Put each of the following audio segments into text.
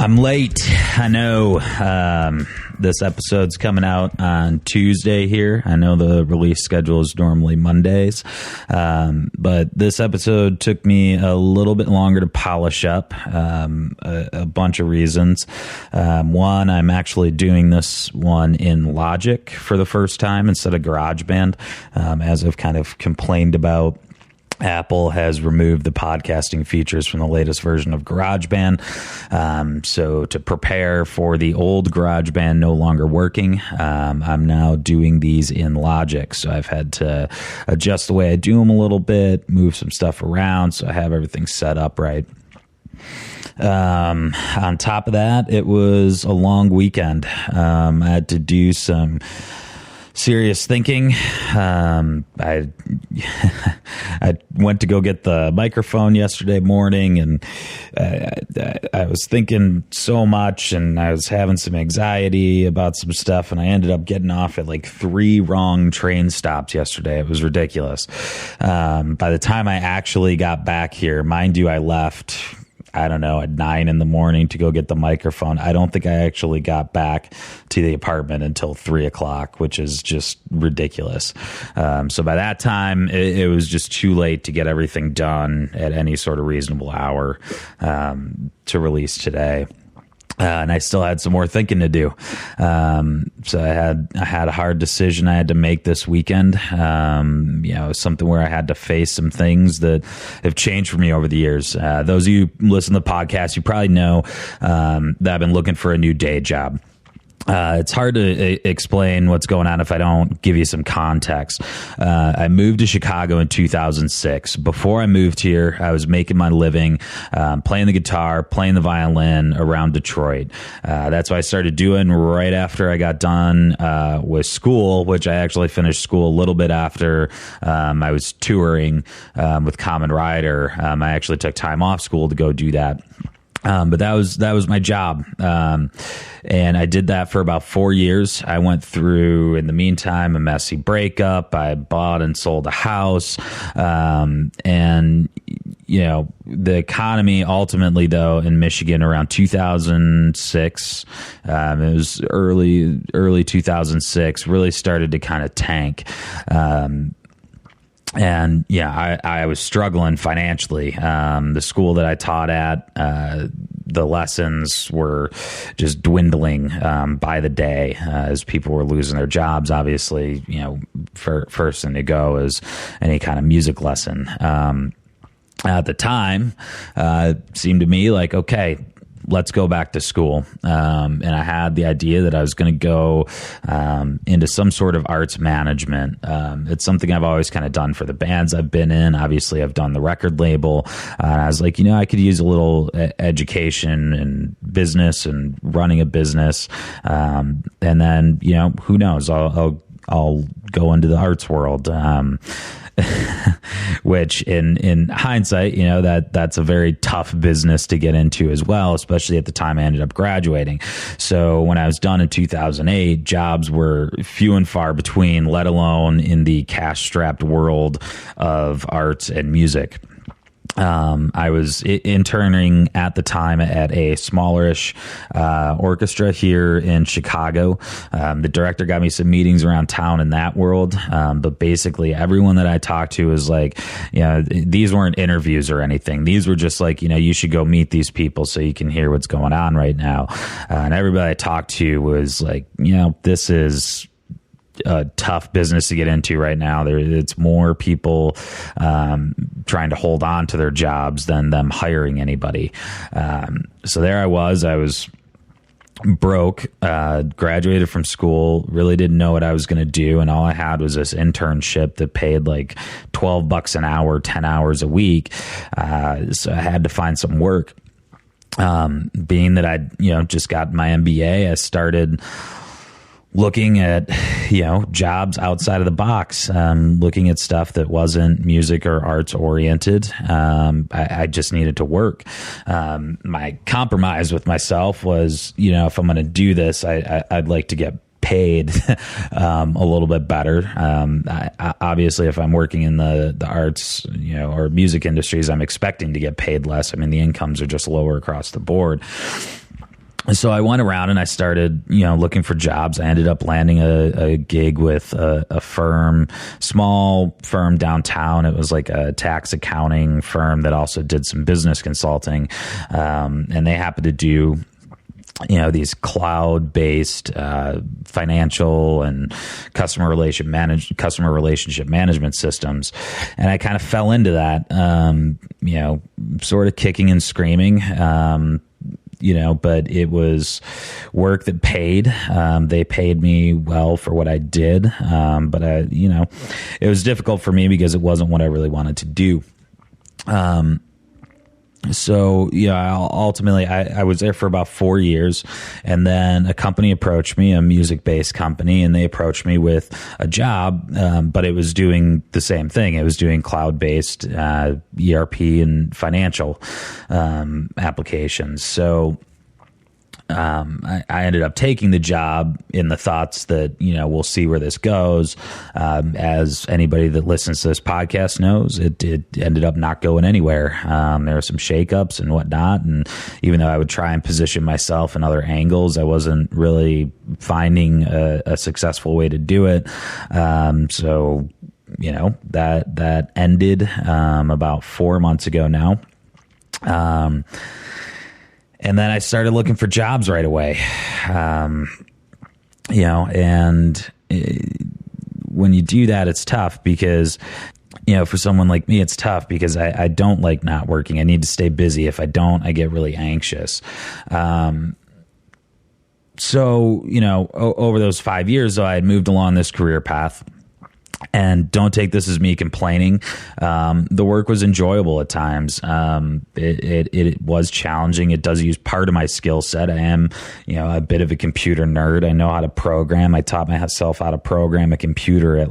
I'm late. I know. This episode's coming out on Tuesday here. I know the release schedule is normally Mondays. But this episode took me a little bit longer to polish up. A bunch of reasons. One, I'm actually doing this one in Logic for the first time instead of GarageBand, as I've kind of complained about. Apple has removed the podcasting features from the latest version of GarageBand. So to prepare for the old GarageBand no longer working, I'm now doing these in Logic. So I've had to adjust the way I do them a little bit, move some stuff around so I have everything set up right. On top of that, it was a long weekend. I had to do some serious thinking. I went to go get the microphone yesterday morning, and I was thinking so much, and I was having some anxiety about some stuff, and I ended up getting off at like 3 wrong train stops yesterday. It was ridiculous. By the time I actually got back here, mind you, I left, I don't know, at 9 in the morning to go get the microphone. I don't think I actually got back to the apartment until 3 o'clock, which is just ridiculous. So by that time, it was just too late to get everything done at any sort of reasonable hour to release today. And I still had some more thinking to do. So I had a hard decision I had to make this weekend. Something where I had to face some things that have changed for me over the years. Those of you who listen to the podcast, you probably know that I've been looking for a new day job. It's hard to explain what's going on if I don't give you some context. I moved to Chicago in 2006. Before I moved here, I was making my living playing the guitar, playing the violin around Detroit. That's what I started doing right after I got done with school, which I actually finished school a little bit after I was touring with Common Rider. I actually took time off school to go do that. But that was my job. And I did that for about 4 years. I went through, in the meantime, a messy breakup. I bought and sold a house. And, the economy ultimately, though, in Michigan around 2006, it was early 2006, really started to kind of tank. And yeah, I was struggling financially. The school that I taught at, the lessons were just dwindling by the day as people were losing their jobs. Obviously, first thing to go is any kind of music lesson. At the time, it seemed to me like, okay, let's go back to school. And I had the idea that I was going to go into some sort of arts management. It's something I've always kind of done for the bands I've been in. Obviously, I've done the record label. I was like, I could use a little education and business and running a business. And then, who knows? I'll go into the arts world. Which in hindsight, that's a very tough business to get into as well, especially at the time I ended up graduating. So when I was done in 2008, jobs were few and far between, let alone in the cash-strapped world of arts and music. I was interning at the time at a smallerish orchestra here in Chicago. The director got me some meetings around town in that world. But basically everyone that I talked to was like, these weren't interviews or anything. These were just like, you should go meet these people so you can hear what's going on right now. And everybody I talked to was like, this is a tough business to get into right now. It's more people trying to hold on to their jobs than them hiring anybody. So there I was broke, graduated from school, really didn't know what I was going to do. And all I had was this internship that paid like $12 an hour, 10 hours a week. So I had to find some work. Being that I, just got my MBA, I started looking at, jobs outside of the box, looking at stuff that wasn't music or arts oriented. I just needed to work. My compromise with myself was, if I'm going to do this, I'd like to get paid a little bit better. Obviously, if I'm working in the arts, or music industries, I'm expecting to get paid less. I mean, the incomes are just lower across the board. So I went around and I started, looking for jobs. I ended up landing a gig with a firm, small firm downtown. It was like a tax accounting firm that also did some business consulting. And they happened to do, these cloud-based financial and customer relationship management systems, and I kind of fell into that. Sort of kicking and screaming. But it was work that paid. They paid me well for what I did. But it was difficult for me because it wasn't what I really wanted to do. So, ultimately I was there for about 4 years, and then a company approached me, a music-based company, and they approached me with a job, but it was doing the same thing. It was doing cloud-based ERP and financial applications. So I ended up taking the job in the thoughts that, we'll see where this goes. As anybody that listens to this podcast knows, it ended up not going anywhere. There were some shakeups and whatnot. And even though I would try and position myself in other angles, I wasn't really finding a successful way to do it. So, that ended about 4 months ago now. And then I started looking for jobs right away. When you do that, it's tough because, for someone like me, it's tough because I don't like not working. I need to stay busy. If I don't, I get really anxious. So, over those 5 years, though, I had moved along this career path. And don't take this as me complaining. The work was enjoyable at times. It was challenging. It does use part of my skill set. I am, a bit of a computer nerd. I know how to program. I taught myself how to program a computer at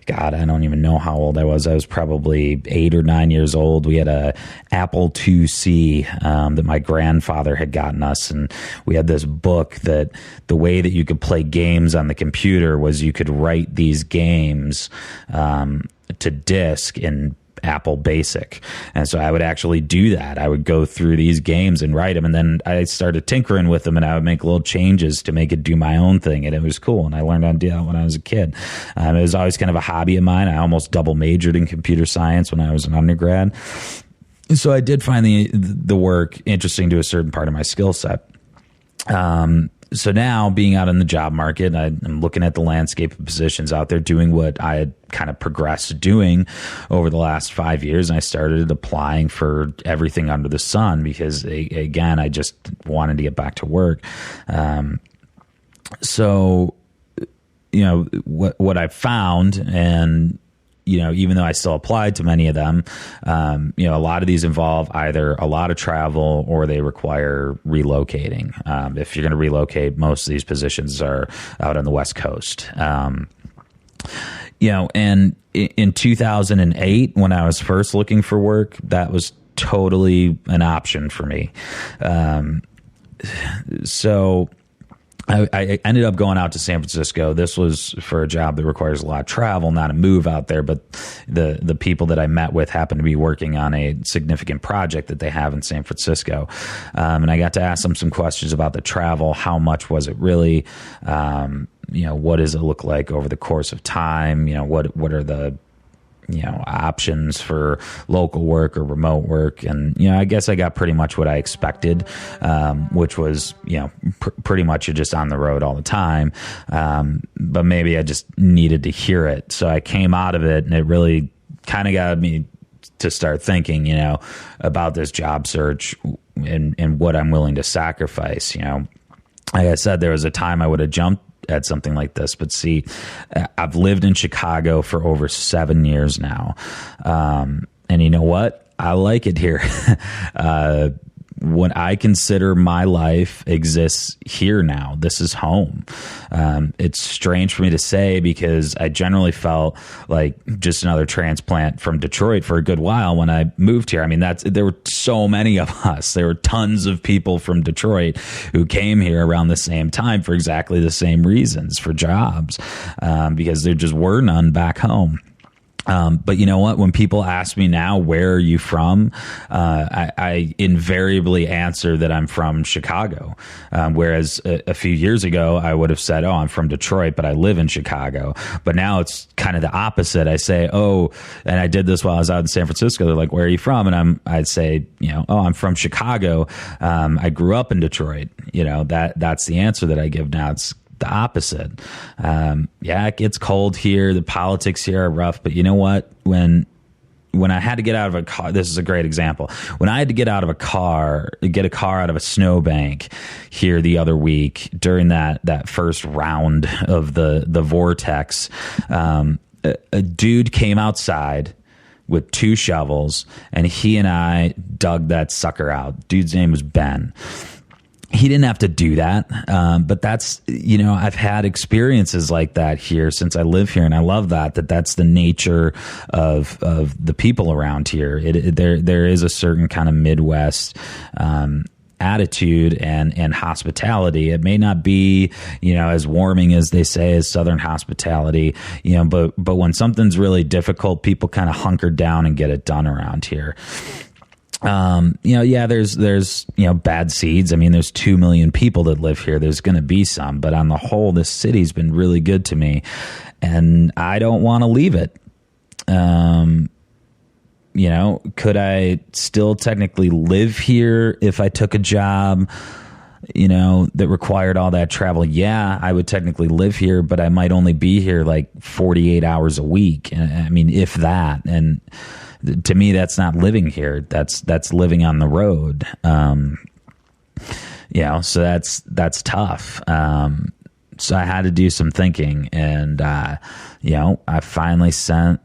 God, I don't even know how old I was. I was probably 8 or 9 years old. We had a Apple IIc that my grandfather had gotten us, and we had this book that the way that you could play games on the computer was you could write these games to disk in Apple Basic. And so I would actually do that. I would go through these games and write them, and then I started tinkering with them, and I would make little changes to make it do my own thing, and it was cool. And I learned how to do that when I was a kid. It was always kind of a hobby of mine. I almost double majored in computer science when I was an undergrad. So I did find the work interesting to a certain part of my skill set. So now, being out in the job market, I'm looking at the landscape of positions out there, doing what I had kind of progressed doing over the last 5 years. And I started applying for everything under the sun because, again, I just wanted to get back to work. So, what I found, and even though I still applied to many of them, a lot of these involve either a lot of travel or they require relocating. If you're going to relocate, most of these positions are out on the West Coast. And in 2008, when I was first looking for work, that was totally an option for me. So I ended up going out to San Francisco. This was for a job that requires a lot of travel, not a move out there, but the people that I met with happened to be working on a significant project that they have in San Francisco. And I got to ask them some questions about the travel. How much was it really? What does it look like over the course of time? What are the options for local work or remote work? And, I guess I got pretty much what I expected, which was, pretty much you're just on the road all the time. But maybe I just needed to hear it. So I came out of it, and it really kind of got me to start thinking, about this job search and what I'm willing to sacrifice. Like I said, there was a time I would have jumped at something like this, but see, I've lived in Chicago for over 7 years now. And you know what? I like it here. What I consider my life exists here now. This is home. It's strange for me to say because I generally felt like just another transplant from Detroit for a good while when I moved here. I mean, there were so many of us. There were tons of people from Detroit who came here around the same time for exactly the same reasons, for jobs, because there just were none back home. But you know what? When people ask me now, where are you from? I invariably answer that I'm from Chicago. Whereas a few years ago, I would have said, oh, I'm from Detroit, but I live in Chicago. But now it's kind of the opposite. I say, oh, and I did this while I was out in San Francisco. They're like, where are you from? And I'd say, oh, I'm from Chicago. I grew up in Detroit. That's the answer that I give now. It's the opposite. It gets cold here. The politics here are rough, but you know what? When I had to get out of a car, this is a great example. When I had to get a car out of a snowbank here the other week during that first round of the vortex, a dude came outside with 2 shovels and he and I dug that sucker out. Dude's name was Ben. He didn't have to do that, but that's, I've had experiences like that here since I live here, and I love that's the nature of the people around here. There is a certain kind of Midwest attitude and hospitality. It may not be, as warming as they say as Southern hospitality, but when something's really difficult, people kind of hunker down and get it done around here. There's bad seeds. I mean, there's 2 million people that live here. There's going to be some, but on the whole, this city's been really good to me and I don't want to leave it. Could I still technically live here if I took a job, that required all that travel? Yeah, I would technically live here, but I might only be here like 48 hours a week. I mean, if that, and to me, that's not living here. That's living on the road. So that's tough. So I had to do some thinking, and I finally sent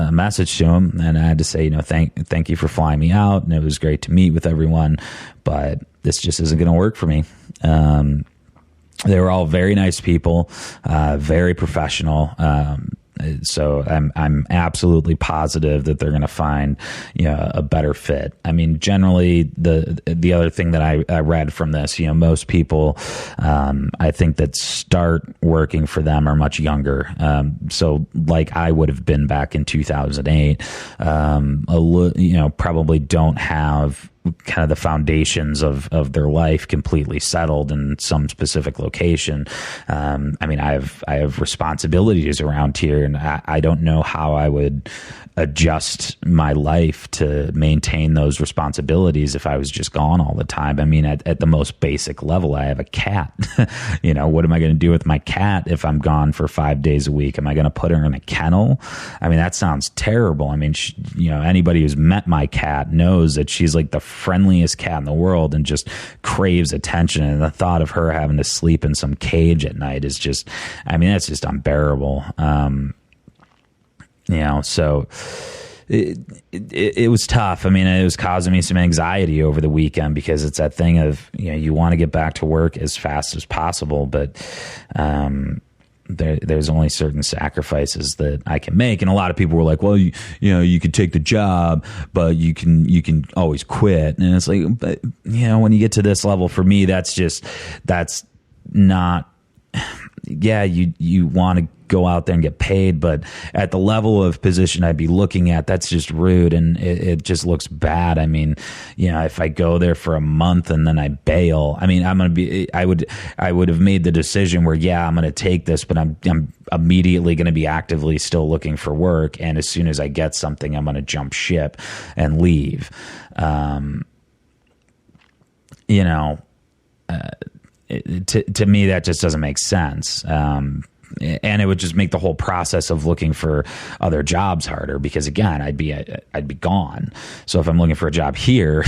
a message to him, and I had to say, thank you for flying me out, and it was great to meet with everyone, but this just isn't going to work for me. They were all very nice people, very professional. So I'm absolutely positive that they're going to find, a better fit. I mean, generally the other thing that I read from this, most people, I think that start working for them are much younger. So like I would have been back in 2008, probably don't have kind of the foundations of their life completely settled in some specific location. I mean, I have responsibilities around here, and I don't know how I would adjust my life to maintain those responsibilities if I was just gone all the time. I mean, at the most basic level, I have a cat. What am I going to do with my cat if I'm gone for 5 days a week? Am I going to put her in a kennel? I mean, that sounds terrible. I mean, anybody who's met my cat knows that she's like the friendliest cat in the world and just craves attention. And the thought of her having to sleep in some cage at night is just, I mean, that's just unbearable. So it was tough. I mean, it was causing me some anxiety over the weekend because it's that thing of, you want to get back to work as fast as possible, but, there's only certain sacrifices that I can make. And a lot of people were like, well, you could take the job, but you can always quit. And it's like, but when you get to this level, for me, that's not, you want to go out there and get paid, but at the level of position I'd be looking at, that's just rude, and it just looks bad. I mean, if I go there for a month and then I bail, I mean, I would have made the decision where, I'm going to take this, but I'm immediately going to be actively still looking for work. And as soon as I get something, I'm going to jump ship and leave. To me, that just doesn't make sense. And it would just make the whole process of looking for other jobs harder because, again, I'd be gone. So if I'm looking for a job here,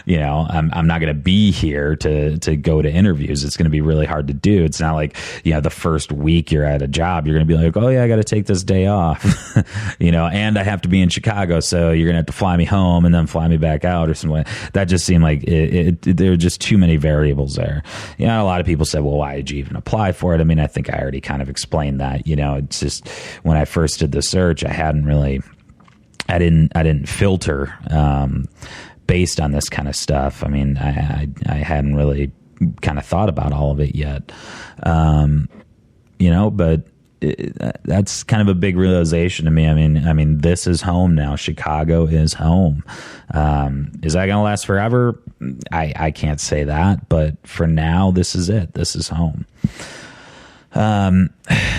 I'm not going to be here to go to interviews. It's going to be really hard to do. It's not like, the first week you're at a job, you're going to be like, oh yeah, I got to take this day off, and I have to be in Chicago. So you're going to have to fly me home and then fly me back out or something. That just seemed like there were just too many variables there. A lot of people said, well, why did you even apply for it? I mean, I think I already kind of explained that. It's just when I first did the search, I didn't filter based on this kind of stuff. I mean, I hadn't really kind of thought about all of it yet. But that's kind of a big realization to me. I mean, this is home now. Chicago is home. Is that going to last forever? I can't say that, but for now, this is it. This is home.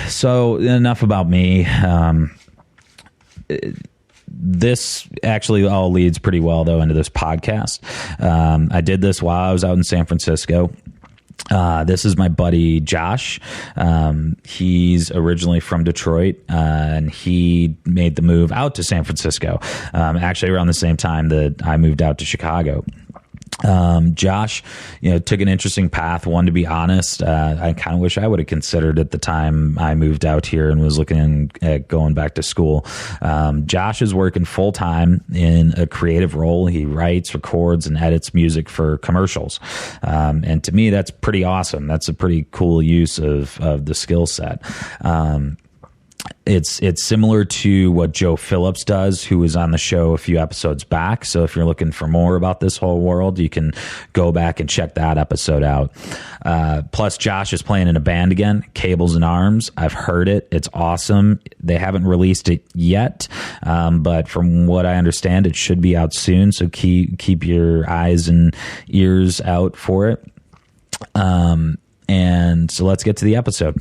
So enough about me. This actually all leads pretty well, though, into this podcast. I did this while I was out in San Francisco. This is my buddy Josh. He's originally from Detroit, and he made the move out to San Francisco, actually around the same time that I moved out to Chicago. Josh, took an interesting path. One, to be honest, I kind of wish I would have considered at the time I moved out here and was looking at going back to school. Josh is working full time in a creative role. He writes, records, and edits music for commercials. And to me, that's pretty awesome. That's a pretty cool use of the skill set. It's similar to what Joe Phillips does, who was on the show a few episodes back. So if you're looking for more about this whole world, you can go back and check that episode out. Plus, Josh is playing in a band again, Cables and Arms. I've heard it. It's awesome. They haven't released it yet, but from what I understand, it should be out soon. So keep your eyes and ears out for it. And so let's get to the episode.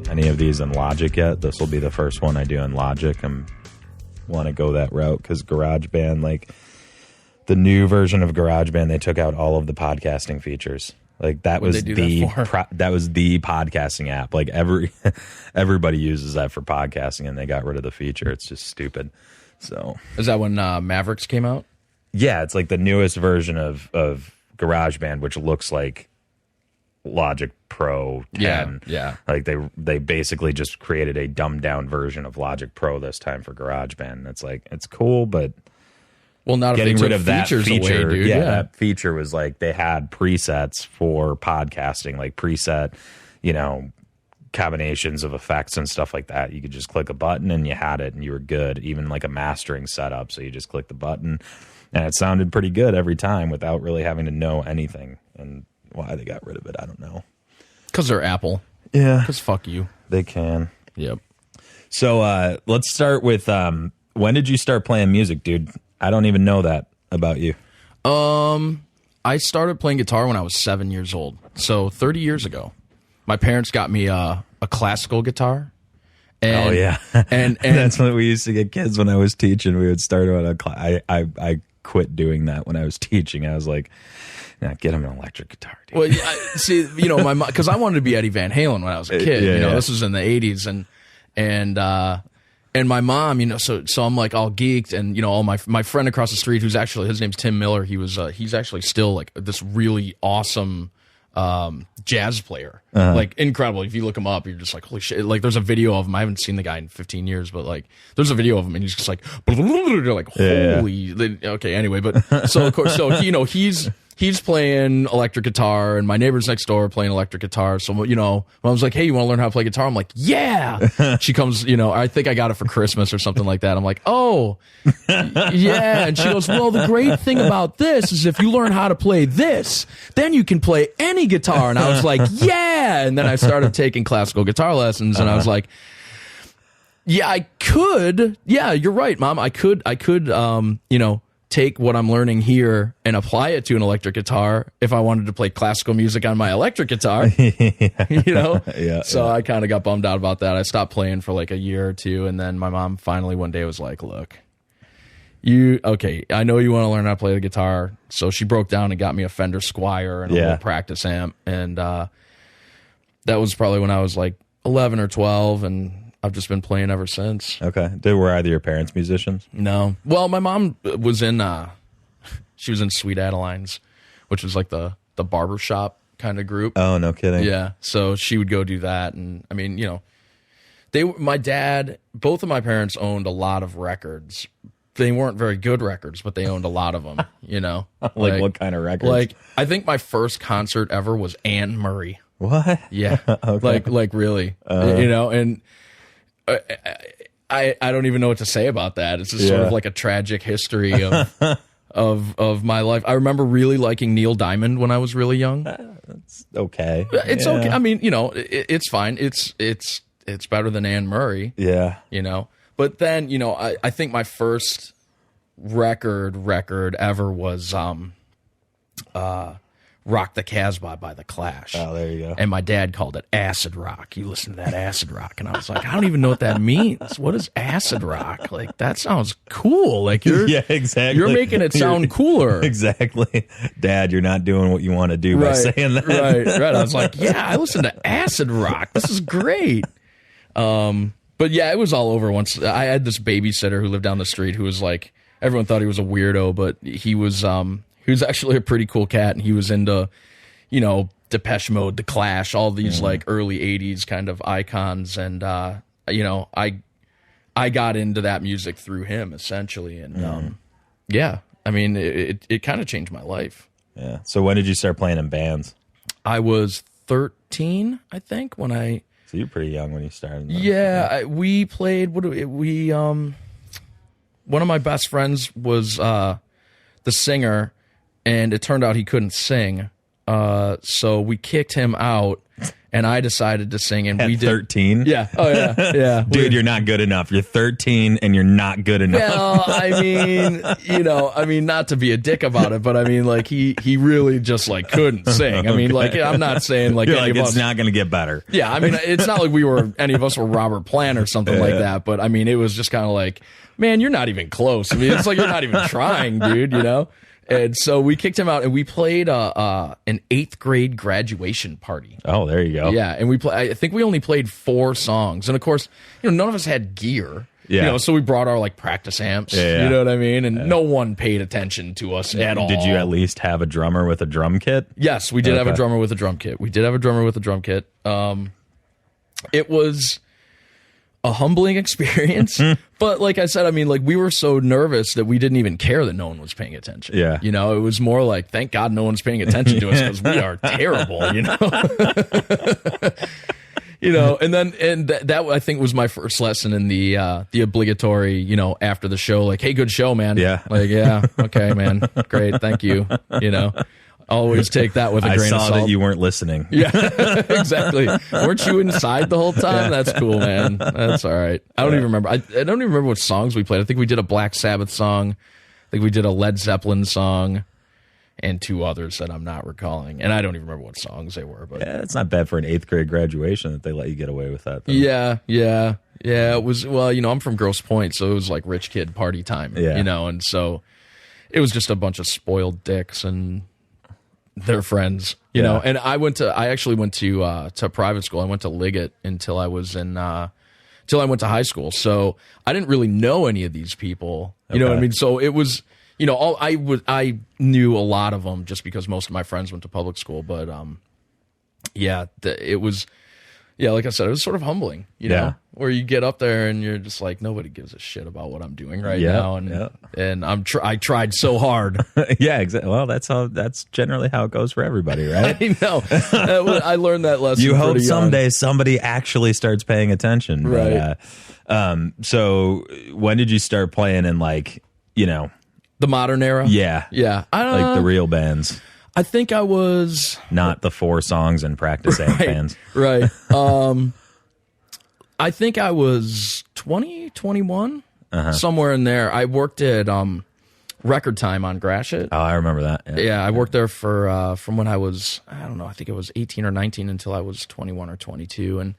Any of these in Logic yet? This will be the first one I do in Logic. I want to go that route because GarageBand, like the new version of GarageBand, they took out all of the podcasting features. Like that was that was the podcasting app. Like everybody uses that for podcasting, and they got rid of the feature. It's just stupid. So is that when Mavericks came out? Yeah, it's like the newest version of GarageBand, which looks like Logic Pro 10. Yeah. Like they basically just created a dumbed down version of Logic Pro this time for GarageBand. It's like, it's cool, but not getting if they rid of that feature. Away, dude. Yeah, that feature was like they had presets for podcasting, like preset, combinations of effects and stuff like that. You could just click a button and you had it and you were good. Even like a mastering setup. So you just click the button and it sounded pretty good every time without really having to know anything. And why they got rid of it, I don't know. Because they're Apple. Yeah. Because fuck you. They can. Yep. So let's start with when did you start playing music, dude? I don't even know that about you. I started playing guitar when I was 7 years old. So 30 years ago. My parents got me a classical guitar. And, oh, yeah. and that's what we used to get kids when I was teaching. We would start on I quit doing that when I was teaching. I was like, get him an electric guitar, dude. Well, see, my mom, because I wanted to be Eddie Van Halen when I was a kid. This was in the 80s, and my mom, so I'm like all geeked, and all my friend across the street, his name's Tim Miller. He's actually still like this really awesome jazz player, like incredible. If you look him up, you're just like, holy shit. Like there's a video of him. I haven't seen the guy in 15 years, but like there's a video of him and he's just like, like holy. Okay, anyway, but so of course, he's playing electric guitar, and my neighbors next door are playing electric guitar. So, when I was like, hey, you want to learn how to play guitar? I'm like, yeah. She comes, I think I got it for Christmas or something like that. I'm like, oh, yeah. And she goes, well, the great thing about this is if you learn how to play this, then you can play any guitar. And I was like, yeah. And then I started taking classical guitar lessons, and I was like, yeah, I could. Yeah, you're right, Mom. I could, take what I'm learning here and apply it to an electric guitar if I wanted to play classical music on my electric guitar. Yeah. So I kind of got bummed out about that. I stopped playing for like a year or two, and then my mom finally one day was like, look, I know you want to learn how to play the guitar. So she broke down and got me a Fender Squier and a little practice amp, and that was probably when I was like 11 or 12, and I've just been playing ever since. Okay. Were either your parents musicians? No. Well, my mom was in, she was in Sweet Adelines, which was like the barbershop kind of group. Oh, no kidding. Yeah. So she would go do that. And I mean, my dad, both of my parents owned a lot of records. They weren't very good records, but they owned a lot of them, like what kind of records? Like, I think my first concert ever was Anne Murray. What? Yeah. Okay. Like really, you know, and I don't even know what to say about that. It's just sort of like a tragic history of my life. I remember really liking Neil Diamond when I was really young. That's okay. It's okay. I mean, you know, it's fine. It's better than Anne Murray. Yeah. You know, but then, you know, I think my first record ever was Rock the Casbah by The Clash. Oh, there you go. And my dad called it acid rock. You listen to that acid rock. And I was like, I don't even know what that means. What is acid rock? Like, that sounds cool. Like, yeah, exactly. You're making it sound cooler. Exactly. Dad, you're not doing what you want to do by saying that. Right. I was like, yeah, I listen to acid rock. This is great. But yeah, it was all over once. I had this babysitter who lived down the street who was like, everyone thought he was a weirdo, but he was actually a pretty cool cat, and he was into, you know, Depeche Mode, The Clash, all these like early 80s kind of icons. And, you know, I got into that music through him essentially. And, yeah, I mean, it kind of changed my life. Yeah. So when did you start playing in bands? I was 13, I think, when So you're pretty young when you started. Yeah, we played. One of my best friends was the singer, and it turned out he couldn't sing. So we kicked him out, and I decided to sing. And we did 13. Yeah. Oh yeah. Yeah. Dude, you're not good enough. You're 13, and you're not good enough. Well, I mean, you know, not to be a dick about it, but I mean, like he really just like couldn't sing. I mean, like I'm not saying like You're any like, of it's us, not going to get better. Yeah, I mean, it's not like any of us were Robert Plant or something like that, but I mean, it was just kind of like, man, you're not even close. I mean, it's like you're not even trying, dude, you know? And so we kicked him out, and we played an 8th grade graduation party. Oh, there you go. Yeah, and I think we only played 4 songs. And of course, you know, none of us had gear. Yeah. You know, so we brought our like practice amps. Yeah. You know what I mean? And no one paid attention to us at all. Did you at least have a drummer with a drum kit? Yes, we did have a drummer with a drum kit. It was a humbling experience, but like I said, I mean, like we were so nervous that we didn't even care that no one was paying attention. Yeah. You know, it was more like, thank God no one's paying attention to us because we are terrible, you know? You know, and that I think was my first lesson in the obligatory, you know, after the show, like, hey, good show, man. Yeah. Like, yeah, okay, man. Great, thank you. You know. Always take that with a grain of salt. I saw that you weren't listening. Yeah, exactly. Weren't you inside the whole time? That's cool, man. That's all right. I don't even remember. I don't even remember what songs we played. I think we did a Black Sabbath song. I think we did a Led Zeppelin song, and 2 others that I'm not recalling. And I don't even remember what songs they were. But yeah, it's not bad for an 8th grade graduation that they let you get away with that, though. Yeah. It was, well, you know, I'm from Grosse Pointe, so it was like rich kid party time. Yeah. You know, and so it was just a bunch of spoiled dicks and their friends, you know. And I actually went to private school. I went to Liggett until I was till I went to high school. So I didn't really know any of these people. You know what I mean? So it was, you know, I knew a lot of them just because most of my friends went to public school. But it was, like I said, it was sort of humbling, you know, where you get up there and you're just like, nobody gives a shit about what I'm doing right now, and I tried so hard. Yeah, exactly. Well, that's generally how it goes for everybody, right? I know. I learned that lesson. You hope someday somebody actually starts paying attention, right? But, so when did you start playing in, like, you know, the modern era? Yeah, like the real bands. I think I was not the 4 songs and practice amp bands, right? I think I was 20, 21, somewhere in there. I worked at Record Time on Gratiot. Oh, I remember that. Yeah, I worked there for from when I was, I don't know, I think it was 18 or 19 until I was 21 or 22, and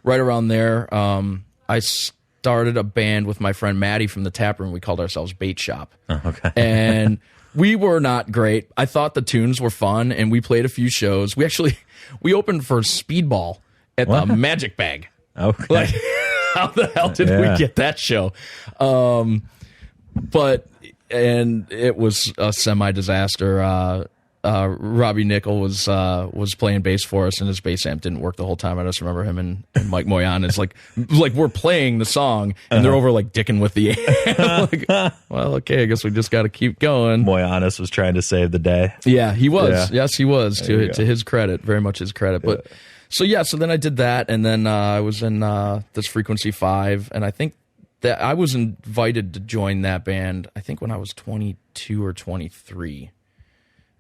right around there, I started a band with my friend Maddie from the Tap Room. We called ourselves Bait Shop. Oh, okay, and we were not great. I thought the tunes were fun, and we played a few shows. We opened for Speedball at the Magic Bag. Okay. Like, how the hell did we get that show? And it was a semi-disaster. Robbie Nickel was playing bass for us, and his bass amp didn't work the whole time. I just remember him and Mike Moyan is like we're playing the song, and they're over like dicking with the amp. Like, well, okay, I guess we just got to keep going. Moyanis was trying to save the day. Yeah, he was. Yeah. Yes, he was. To his credit, very much his credit. But so then I did that, and then I was in this Frequency 5, and I think that I was invited to join that band. I think when I was 22 or 23.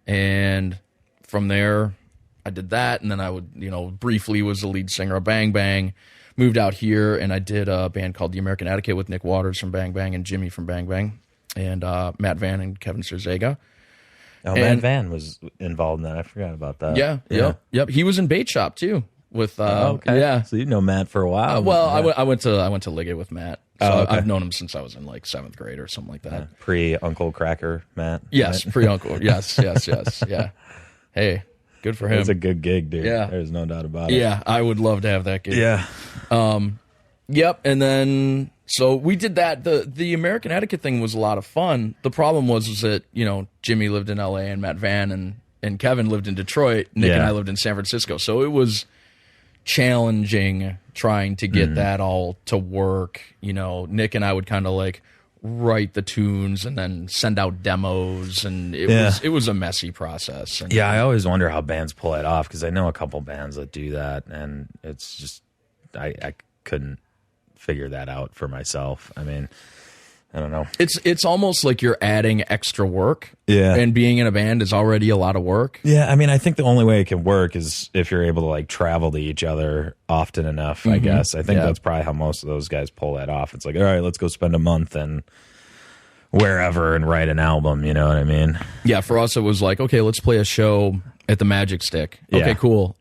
And from there, I did that, and then I would, briefly was the lead singer of Bang Bang, moved out here, and I did a band called The American Etiquette with Nick Waters from Bang Bang and Jimmy from Bang Bang, and Matt Van and Kevin Serzega. Oh, Matt Van was involved in that. I forgot about that. Yeah. Yep. He was in Bait Shop, too. With okay. Yeah. So you know Matt for a while. I went to Liggett with Matt. So okay. I've known him since I was in like 7th grade or something like that. Pre-Uncle Cracker, Matt. Yes, right? Pre-Uncle. Yes. Yeah. Hey, good for him. It's a good gig, dude. Yeah. There's no doubt about it. Yeah, I would love to have that gig. Yeah. Yep, and then so we did that. The American Etiquette thing was a lot of fun. The problem was that, Jimmy lived in LA and Matt Van and Kevin lived in Detroit. Nick and I lived in San Francisco. So it was challenging trying to get that all to work. Nick and I would kind of like write the tunes and then send out demos, and it was a messy process. And, I always wonder how bands pull it off, because I know a couple bands that do that, and it's just I couldn't figure that out for myself. I mean, I don't know. It's almost like you're adding extra work. Yeah. And being in a band is already a lot of work. Yeah, I mean, I think the only way it can work is if you're able to like travel to each other often enough, I guess. I think that's probably how most of those guys pull that off. It's like, all right, let's go spend a month and wherever and write an album, you know what I mean? Yeah, for us it was like, okay, let's play a show at the Magic Stick. Okay, cool.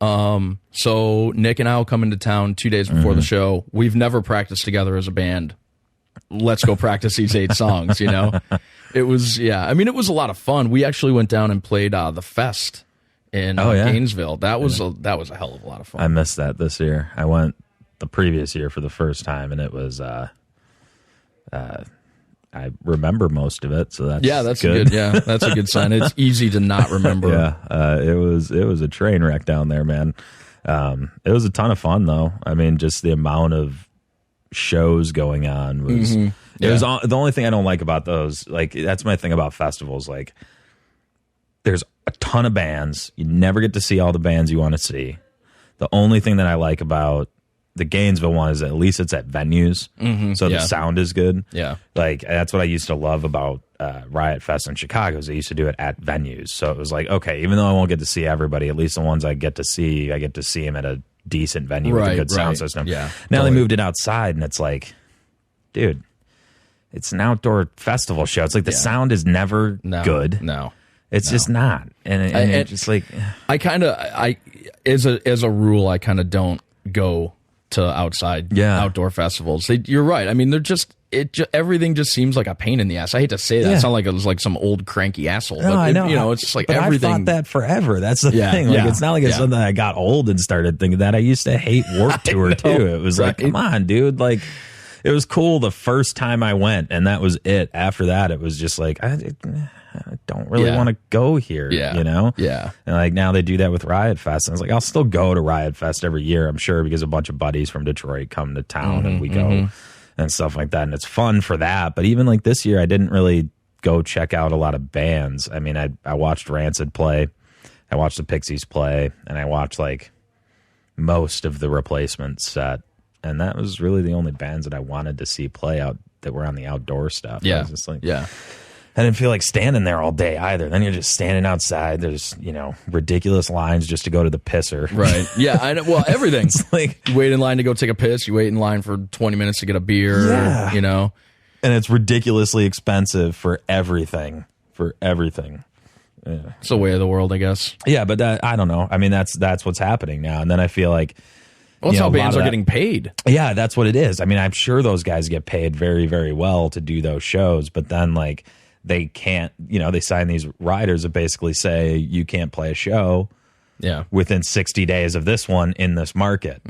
So Nick and I will come into town 2 days before the show. We've never practiced together as a band. Let's go practice these 8 songs, It was, I mean, it was a lot of fun. We actually went down and played the Fest in Gainesville. That was a hell of a lot of fun. I missed that this year. I went the previous year for the first time, and it was I remember most of it, so that's good. That's a good sign. It's easy to not remember. It was a train wreck down there, man. It was a ton of fun, though. I mean, just the amount of shows going on was it was the only thing I don't like about those. Like, that's my thing about festivals. Like, there's a ton of bands. You never get to see all the bands you want to see. The only thing that I like about the Gainesville one is at least it's at venues, so the sound is good. Yeah, like that's what I used to love about Riot Fest in Chicago. Is they used to do it at venues, so it was like, okay, even though I won't get to see everybody, at least the ones I get to see them at a decent venue with a good sound system. Yeah. Now they moved it outside, and it's like, dude, it's an outdoor festival show. It's like the sound is never good. No, it's just not, and it's just like I as a rule, I kind of don't go to outdoor festivals. You're right. I mean, they're just everything just seems like a pain in the ass. I hate to say that. It's not like it was like some old cranky asshole. No, I know. It's just like but everything. I thought that forever. That's the thing. Like, it's not like it's something I got old and started thinking that. I used to hate Warped Tour too. It was like, come on, dude. Like, it was cool the first time I went, and that was it. After that, it was just like, I don't really want to go here, Yeah. And like now they do that with Riot Fest. And I was like, I'll still go to Riot Fest every year, I'm sure, because a bunch of buddies from Detroit come to town and we go and stuff like that. And it's fun for that. But even like this year, I didn't really go check out a lot of bands. I mean, I watched Rancid play, I watched the Pixies play, and I watched like most of the Replacements set. And that was really the only bands that I wanted to see play out that were on the outdoor stuff. I was just like, I didn't feel like standing there all day either. Then you're just standing outside. There's, ridiculous lines just to go to the pisser. Right. Yeah. I know. Well, everything. It's like, you wait in line to go take a piss. You wait in line for 20 minutes to get a beer. Yeah. And it's ridiculously expensive for everything. Yeah. It's the way of the world, I guess. Yeah, but I don't know. I mean, that's what's happening now. And then I feel like, that's how bands are getting paid. Yeah, that's what it is. I mean, I'm sure those guys get paid very, very well to do those shows, but then like they can't, they sign these riders that basically say you can't play a show within 60 days of this one in this market.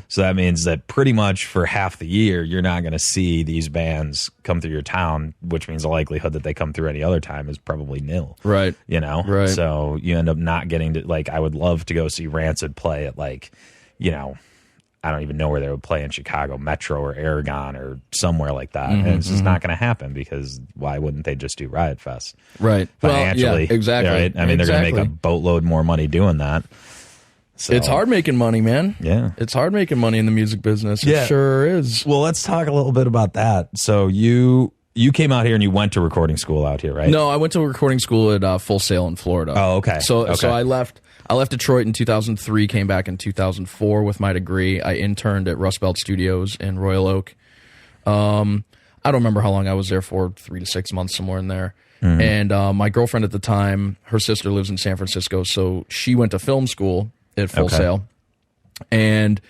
So that means that pretty much for half the year, you're not going to see these bands come through your town, which means the likelihood that they come through any other time is probably nil. Right. You know? Right. So you end up not getting to, like, I would love to go see Rancid play at, like, you know, I don't even know where they would play in Chicago, Metro or Aragon or somewhere like that. And it's just not going to happen because why wouldn't they just do Riot Fest? Right. Financially. Well, yeah, exactly. Right? I mean, they're going to make a boatload more money doing that. So, it's hard making money, man. Yeah. It's hard making money in the music business. It sure is. Well, let's talk a little bit about that. So you came out here and you went to recording school out here, right? No, I went to a recording school at Full Sail in Florida. Oh, okay. So I left Detroit in 2003, came back in 2004 with my degree. I interned at Rust Belt Studios in Royal Oak. I don't remember how long I was there for, 3 to 6 months, somewhere in there. And my girlfriend at the time, her sister lives in San Francisco, so she went to film school at Full Sail. And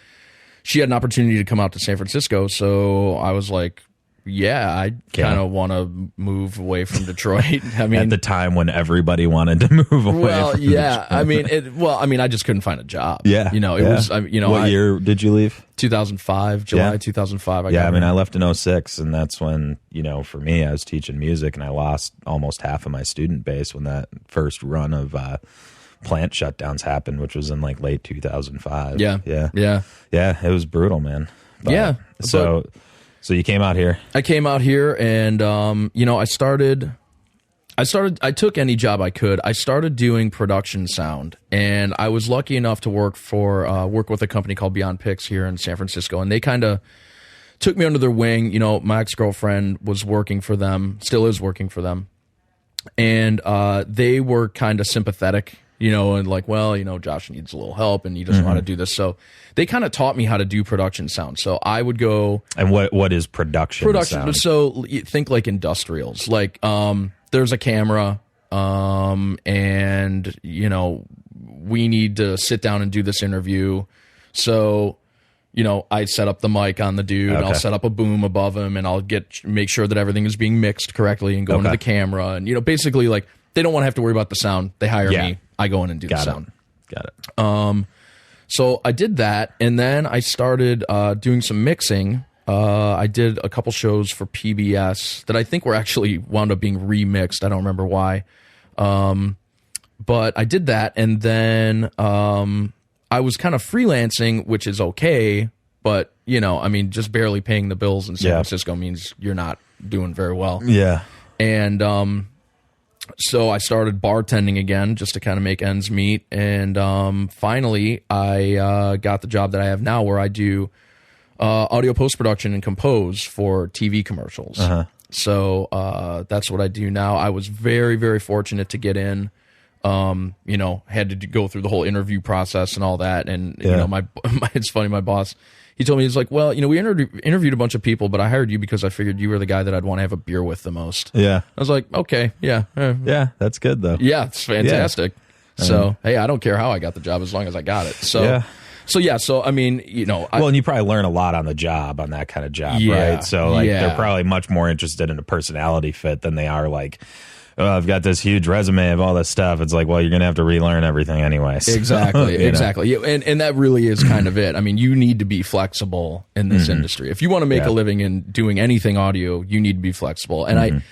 she had an opportunity to come out to San Francisco, so I was like, yeah, I kind of want to move away from Detroit. I mean, at the time when everybody wanted to move away. Well, from yeah. Detroit. I mean, I just couldn't find a job. Yeah, you know, it was. You know, what year did you leave? 2005, July 2005. I left in 06, and that's when, you know, for me, I was teaching music, and I lost almost half of my student base when that first run of plant shutdowns happened, which was in like late 2005. Yeah. It was brutal, man. But, So you came out here. I came out here, and you know, I took any job I could. I started doing production sound, and I was lucky enough to work with a company called Beyond Pix here in San Francisco, and they kind of took me under their wing. You know, my ex-girlfriend was working for them, still is working for them, and they were kind of sympathetic. You know, and like, well, you know, Josh needs a little help and he doesn't want to do this. So they kind of taught me how to do production sound. So I would go. And what is production sound? So think like industrials. Like there's a camera and, you know, we need to sit down and do this interview. So, you know, I set up the mic on the dude. Okay. I'll set up a boom above him and I'll make sure that everything is being mixed correctly and go into the camera. And, you know, basically like they don't want to have to worry about the sound. They hire me. I go in and do the sound. Got it. So I did that, and then I started doing some mixing. I did a couple shows for PBS that I think were actually wound up being remixed. I don't remember why. But I did that, and then I was kind of freelancing, which is okay, but, you know, I mean, just barely paying the bills in San Francisco means you're not doing very well. Yeah. And so I started bartending again just to kind of make ends meet. And finally, I got the job that I have now where I do audio post-production and compose for TV commercials. So that's what I do now. I was very, very fortunate to get in. You know, had to go through the whole interview process and all that. And, you know, it's funny, my boss, he told me, he's like, well, you know, we interviewed a bunch of people, but I hired you because I figured you were the guy that I'd want to have a beer with the most. Yeah. I was like, okay, yeah. Yeah, that's good, though. Yeah, it's fantastic. Yeah. So, hey, I don't care how I got the job as long as I got it. So, so I mean, you know. Well, and you probably learn a lot on the job, on that kind of job, right? So, like, they're probably much more interested in a personality fit than they are, like, oh, I've got this huge resume of all this stuff. It's like, well, you're going to have to relearn everything anyway. So, exactly. Yeah, and that really is kind of it. I mean, you need to be flexible in this industry. If you want to make a living in doing anything audio, you need to be flexible. And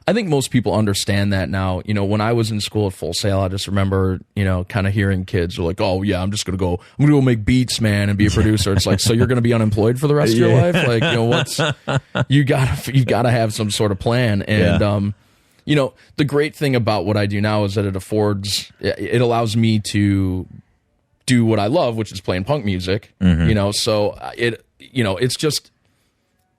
I think most people understand that now. You know, when I was in school at Full Sail, I just remember, you know, kind of hearing kids who are like, oh, yeah, I'm going to go make beats, man, and be a producer. It's like, so you're going to be unemployed for the rest of your life? Like, you know, you gotta have some sort of plan. And, you know, the great thing about what I do now is that it allows me to do what I love, which is playing punk music, you know, so it's just,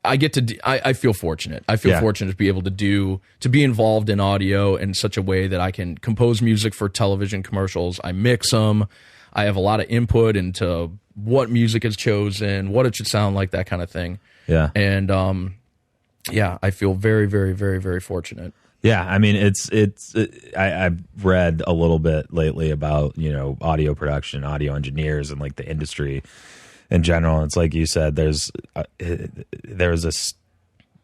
I feel fortunate. I feel fortunate to be able to be involved in audio in such a way that I can compose music for television commercials. I mix them. I have a lot of input into what music is chosen, what it should sound like, that kind of thing. Yeah. And, I feel very, very, very, very fortunate. Yeah, I mean, I've read a little bit lately about, you know, audio production, audio engineers, and like the industry in general. It's like you said, there's a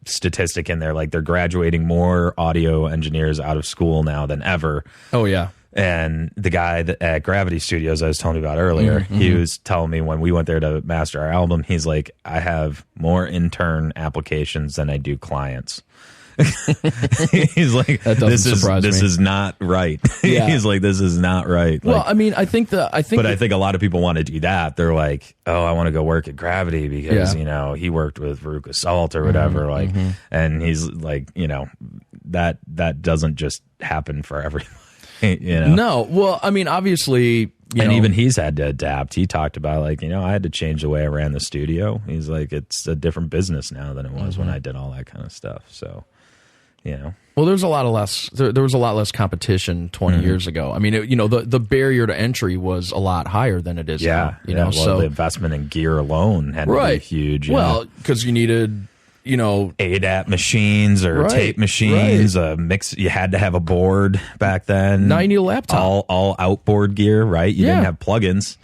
statistic in there, like they're graduating more audio engineers out of school now than ever. Oh yeah. And the guy at Gravity Studios I was telling you about earlier, he was telling me when we went there to master our album, he's like, I have more intern applications than I do clients. He's like, this is not right. Yeah. He's like, this is not right. Well, like, I mean, I think I think a lot of people want to do that. They're like, oh, I want to go work at Gravity because, you know, he worked with Veruca Salt or whatever. And he's like, you know, that doesn't just happen for everybody. You know? No. Well, I mean, obviously, even he's had to adapt. He talked about like, you know, I had to change the way I ran the studio. He's like, it's a different business now than it was when I did all that kind of stuff. So, you know. Well, there's a lot of less. There was a lot less competition 20 years ago. I mean, the barrier to entry was a lot higher than it is now. You know, well, so the investment in gear alone had to be huge. Well, because you needed, ADAT machines or tape machines, mix. You had to have a board back then. Now you need a laptop. All outboard gear, right? You didn't have plugins.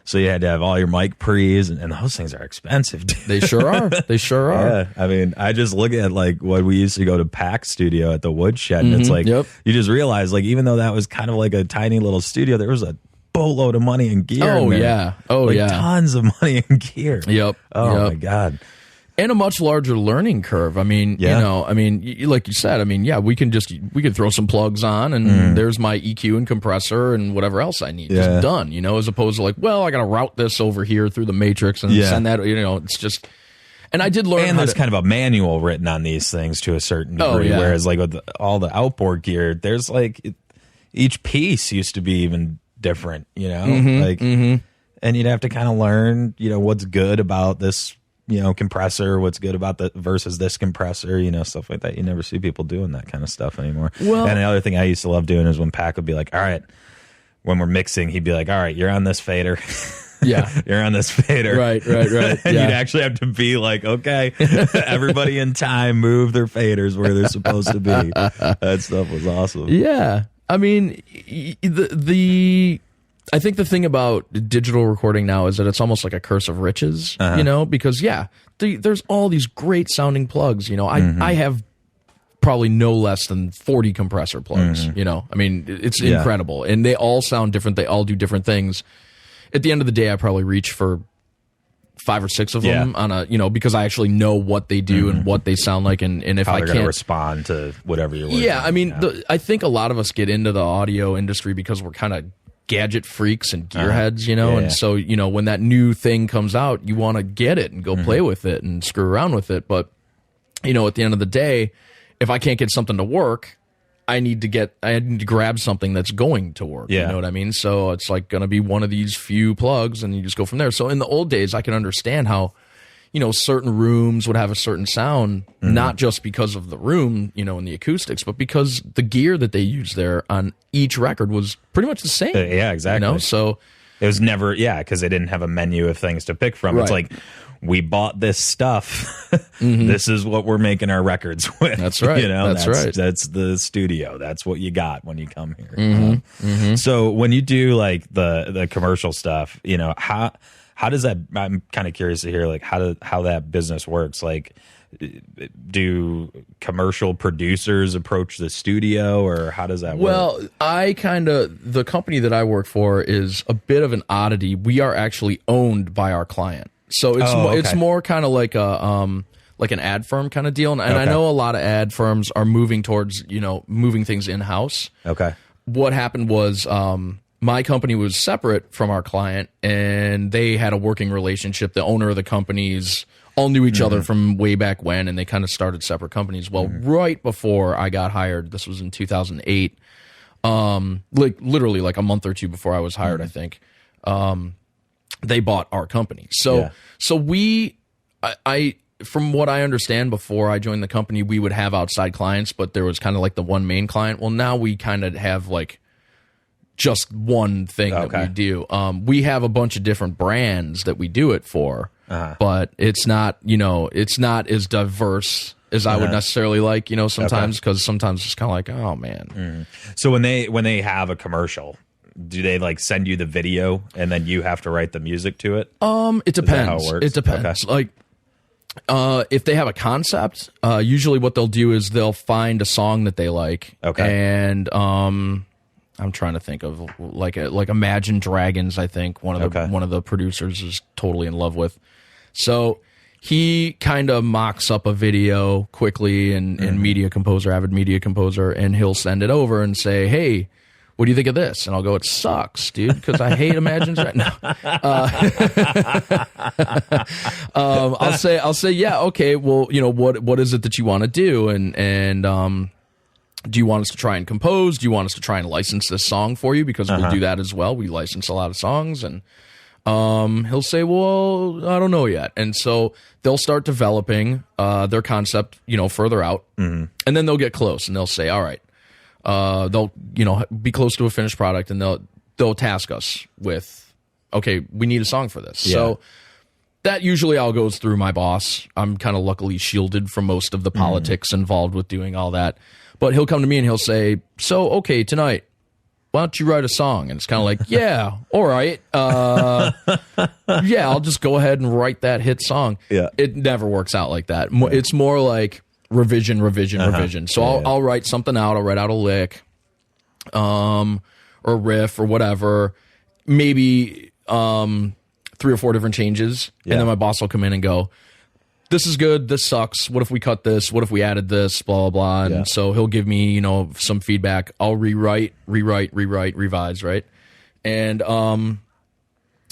So you had to have all your mic pre's, and those things are expensive, dude. They sure are. They sure are. Yeah. I mean, I just look at like when we used to go to Pack Studio at the Woodshed, and it's like, you just realize, like, even though that was kind of like a tiny little studio, there was a boatload of money in gear. Oh, yeah. Oh, yeah. Tons of money in gear. Yep. Oh, my God. And a much larger learning curve. I mean, like you said, I mean, we can throw some plugs on and there's my EQ and compressor and whatever else I need. Just done, as opposed to like, well, I got to route this over here through the matrix and send that, it's just, and I did learn. And there's kind of a manual written on these things to a certain degree. Whereas like with all the outboard gear, there's like each piece used to be even different, and you'd have to kind of learn, what's good about this, compressor, what's good about the versus this compressor, stuff like that. You never see people doing that kind of stuff anymore. Well, and the other thing I used to love doing is when Pac would be like, all right, when we're mixing, he'd be like, all right, you're on this fader. Yeah. You're on this fader. Right. And you'd actually have to be like, okay, everybody in time move their faders where they're supposed to be. That stuff was awesome. Yeah. I mean, I think the thing about digital recording now is that it's almost like a curse of riches, because there's all these great sounding plugs. I have probably no less than 40 compressor plugs. I mean, it's incredible, and they all sound different. They all do different things. At the end of the day, I probably reach for 5 or 6 of them on a, because I actually know what they do and what they sound like, and if how I can't respond to whatever you're working. Yeah, I mean, I think a lot of us get into the audio industry because we're kind of gadget freaks and gearheads, and so when that new thing comes out, you want to get it and go play with it and screw around with it. But at the end of the day, if I can't get something to work, I need to grab something that's going to work. You know what I mean? So it's like going to be one of these few plugs, and you just go from there. So in the old days, I can understand how certain rooms would have a certain sound, not just because of the room, and the acoustics, but because the gear that they used there on each record was pretty much the same. Yeah, exactly. So it was never, because they didn't have a menu of things to pick from. Right. It's like, we bought this stuff. This is what we're making our records with. That's right. That's right. That's the studio. That's what you got when you come here. So when you do like the commercial stuff, how does that? I'm kind of curious to hear like how that business works. Like, do commercial producers approach the studio, or how does that work? Well, the company that I work for is a bit of an oddity. We are actually owned by our client, so it's more kind of like like an ad firm kind of deal. And I know a lot of ad firms are moving towards moving things in house. Okay. What happened was my company was separate from our client, and they had a working relationship. The owner of the companies all knew each other from way back when, and they kind of started separate companies. Well, right before I got hired, this was in 2008, like literally like a month or two before I was hired, I think, they bought our company. So I from what I understand, before I joined the company, we would have outside clients, but there was kind of like the one main client. Well, now we kind of have like just one thing that we do. We have a bunch of different brands that we do it for, but it's not, it's not as diverse as I would necessarily like, sometimes, because sometimes it's kind of like, oh man. So when they have a commercial, do they like send you the video and then you have to write the music to it? It depends. Is that how it works? It depends. Okay. Like, if they have a concept, usually what they'll do is they'll find a song that they like, and I'm trying to think of like Imagine Dragons. I think one of the producers is totally in love with. So he kind of mocks up a video quickly and avid media composer, and he'll send it over and say, "Hey, what do you think of this?" And I'll go, "It sucks, dude, because I hate Imagine Dragons." I'll say, "Yeah, okay. Well, what is it that you want to do?" And do you want us to try and compose? Do you want us to try and license this song for you? Because we'll do that as well. We license a lot of songs. And he'll say, "Well, I don't know yet." And so they'll start developing their concept, further out. And then they'll get close and they'll say, "All right." They'll, be close to a finished product, and they'll task us with, "Okay, we need a song for this." Yeah. So that usually all goes through my boss. I'm kind of luckily shielded from most of the politics involved with doing all that. But he'll come to me and he'll say, "So, okay, tonight, why don't you write a song?" And it's kind of like, "Yeah, all right. Yeah, I'll just go ahead and write that hit song." Yeah. It never works out like that. It's more like revision. So I'll write something out. I'll write out a lick, or riff or whatever, maybe 3 or 4 different changes. And then my boss will come in and go, "This is good. This sucks. What if we cut this? What if we added this? Blah, blah, blah." And so he'll give me, some feedback. I'll rewrite, revise, right? And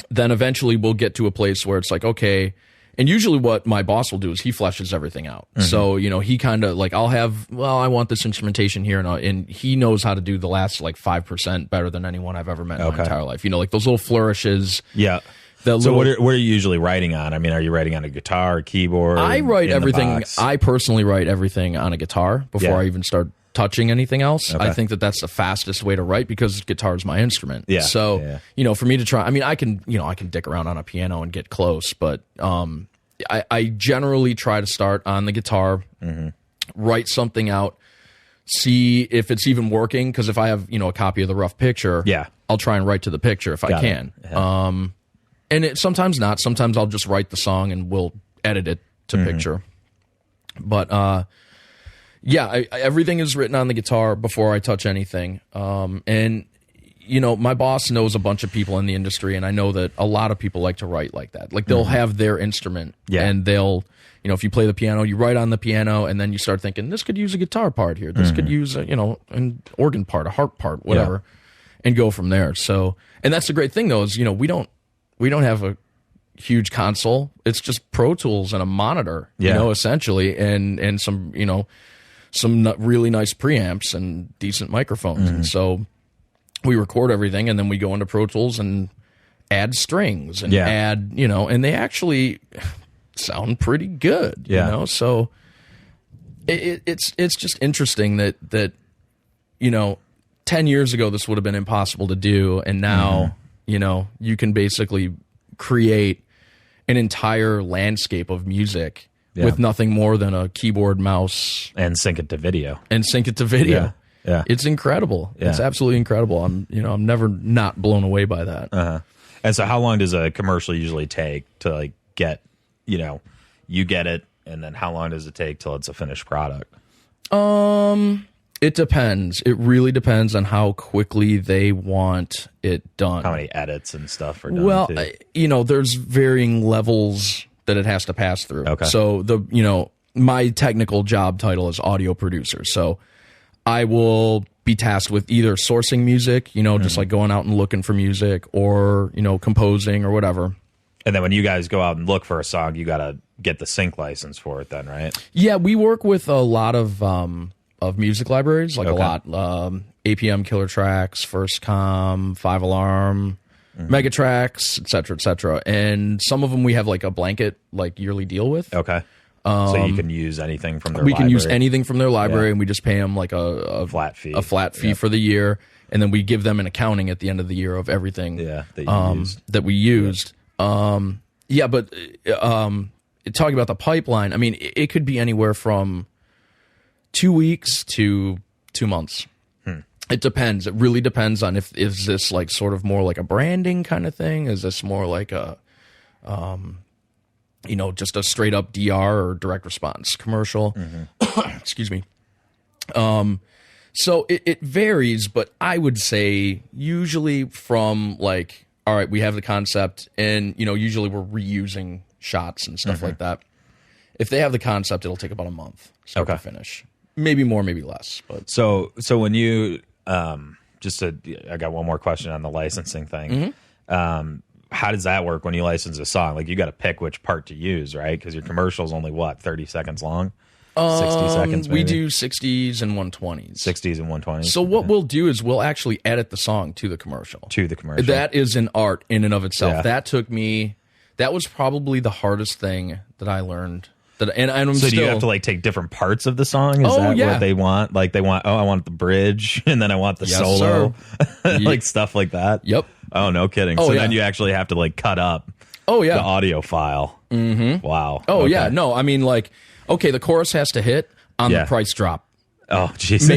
then eventually we'll get to a place where it's like, okay. And usually what my boss will do is he fleshes everything out. So, he kind of like, I want this instrumentation here. And he knows how to do the last like 5% better than anyone I've ever met in my entire life. Like those little flourishes. Yeah. So what are you usually writing on? I mean, are you writing on a guitar, keyboard? I write everything. I personally write everything on a guitar before I even start touching anything else. I think that's the fastest way to write because guitar is my instrument. Yeah. So, for me to try, I mean, I can dick around on a piano and get close, but I generally try to start on the guitar, write something out, see if it's even working. Because if I have, a copy of the rough picture, I'll try and write to the picture if I can. And sometimes not. Sometimes I'll just write the song and we'll edit it to picture. But everything is written on the guitar before I touch anything. And my boss knows a bunch of people in the industry, and I know that a lot of people like to write like that. Like they'll have their instrument, and they'll, if you play the piano, you write on the piano, and then you start thinking, this could use a guitar part here. This could use an organ part, a harp part, whatever, and go from there. So, and that's the great thing though is we don't have a huge console. It's just Pro Tools and a monitor, essentially, and some really nice preamps and decent microphones. And so we record everything, and then we go into Pro Tools and add strings and add, and they actually sound pretty good, So it's just interesting that 10 years ago this would have been impossible to do, and now you can basically create an entire landscape of music with nothing more than a keyboard, mouse, and sync it to video. Yeah. It's incredible. Yeah. It's absolutely incredible. I'm never not blown away by that. And so how long does a commercial usually take to like get, you get it, and then how long does it take till it's a finished product? It depends. It really depends on how quickly they want it done. How many edits and stuff are done? Well, there's varying levels that it has to pass through. Okay. So my technical job title is audio producer. So I will be tasked with either sourcing music, just like going out and looking for music, or, composing or whatever. And then when you guys go out and look for a song, you got to get the sync license for it then, right? Yeah, we work with a lot of music libraries, like a lot. APM, Killer Tracks, First Com, 5 Alarm, Megatracks, et cetera, and some of them we have like a blanket like yearly deal with. Okay. So you can use anything from their library. We can use anything from their library, and we just pay them like a flat fee. A flat fee for the year, and then we give them an accounting at the end of the year of everything that we used. But talking about the pipeline, I mean, it could be anywhere from 2 weeks to 2 months. It depends. It really depends on is this like sort of more like a branding kind of thing? Is this more like a, just a straight up DR or direct response commercial? Excuse me. So it varies, but I would say usually from like, all right, we have the concept, and usually we're reusing shots and stuff like that. If they have the concept, it'll take about a month start to finish. Maybe more, maybe less. But so when you I got one more question on the licensing thing. How does that work when you license a song? Like, you got to pick which part to use, right? Because your commercial's only 30 seconds long. 60 seconds, maybe? We do 60s and 120s. 60s and 120s. So what we'll do is we'll actually edit the song to the commercial. That is an art in and of itself. Yeah. That was probably the hardest thing that I learned. Do you have to like take different parts of the song? Is that what they want? Like, I want the bridge, and then I want the solo, like stuff like that. Yep. Oh, no kidding. So then you actually have to like cut up the audio file. Mm-hmm. Wow. Oh, yeah. No, I mean, like, okay, the chorus has to hit on the price drop. Oh, jeez.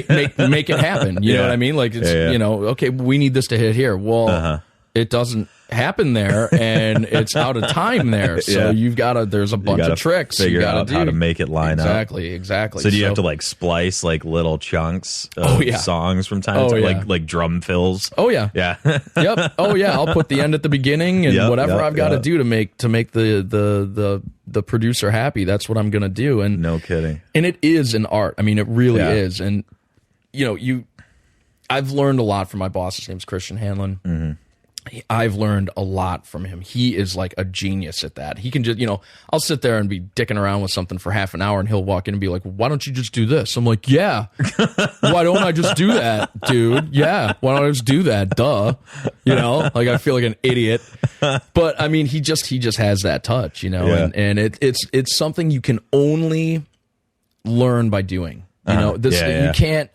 Make it happen. You know what I mean? Like, it's, okay, we need this to hit here. Well, it doesn't happen there, and it's out of time there. So there's a bunch of tricks. Figure out how to make it line up. Exactly. So do you have to like splice like little chunks of songs from time to time, like drum fills? Oh yeah. Yeah. Yep. Oh yeah. I'll put the end at the beginning and whatever I've got to do to make the producer happy. That's what I'm gonna do. And no kidding. And it is an art. I mean, it really is. And I've learned a lot from my boss. His name's Christian Hanlon. Mm-hmm. I've learned a lot from him. He is like a genius at that. He can just, I'll sit there and be dicking around with something for half an hour, and he'll walk in and be like, why don't you just do this? I'm like, yeah. Why don't I just do that, dude? Yeah. Why don't I just do that? Duh. Like, I feel like an idiot. But I mean, he just has that touch, and it's something you can only learn by doing. You can't,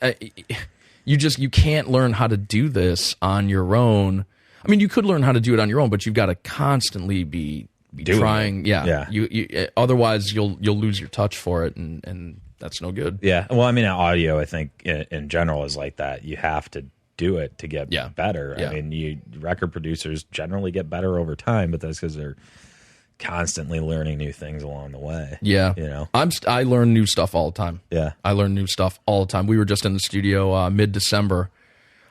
you can't learn how to do this on your own. I mean, you could learn how to do it on your own, but you've got to constantly be trying. Yeah. You otherwise you'll lose your touch for it, and that's no good. Yeah. Well, I mean, audio, I think in general is like that. You have to do it to get better. Yeah. I mean, record producers generally get better over time, but that's because they're constantly learning new things along the way. Yeah. I learn new stuff all the time. Yeah. I learn new stuff all the time. We were just in the studio mid-December.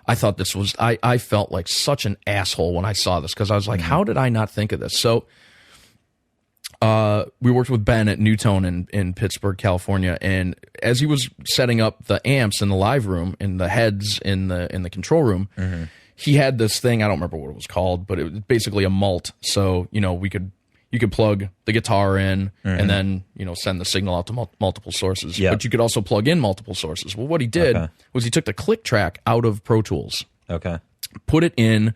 I thought this was, I felt like such an asshole when I saw this, because I was like, how did I not think of this? So we worked with Ben at Newtone in Pittsburgh, California, and as he was setting up the amps in the live room and the heads in the control room, he had this thing, I don't remember what it was called, but it was basically a mult. So, you could plug the guitar in and then, send the signal out to multiple sources. Yep. But you could also plug in multiple sources. Well, what he did was he took the click track out of Pro Tools. Okay. Put it in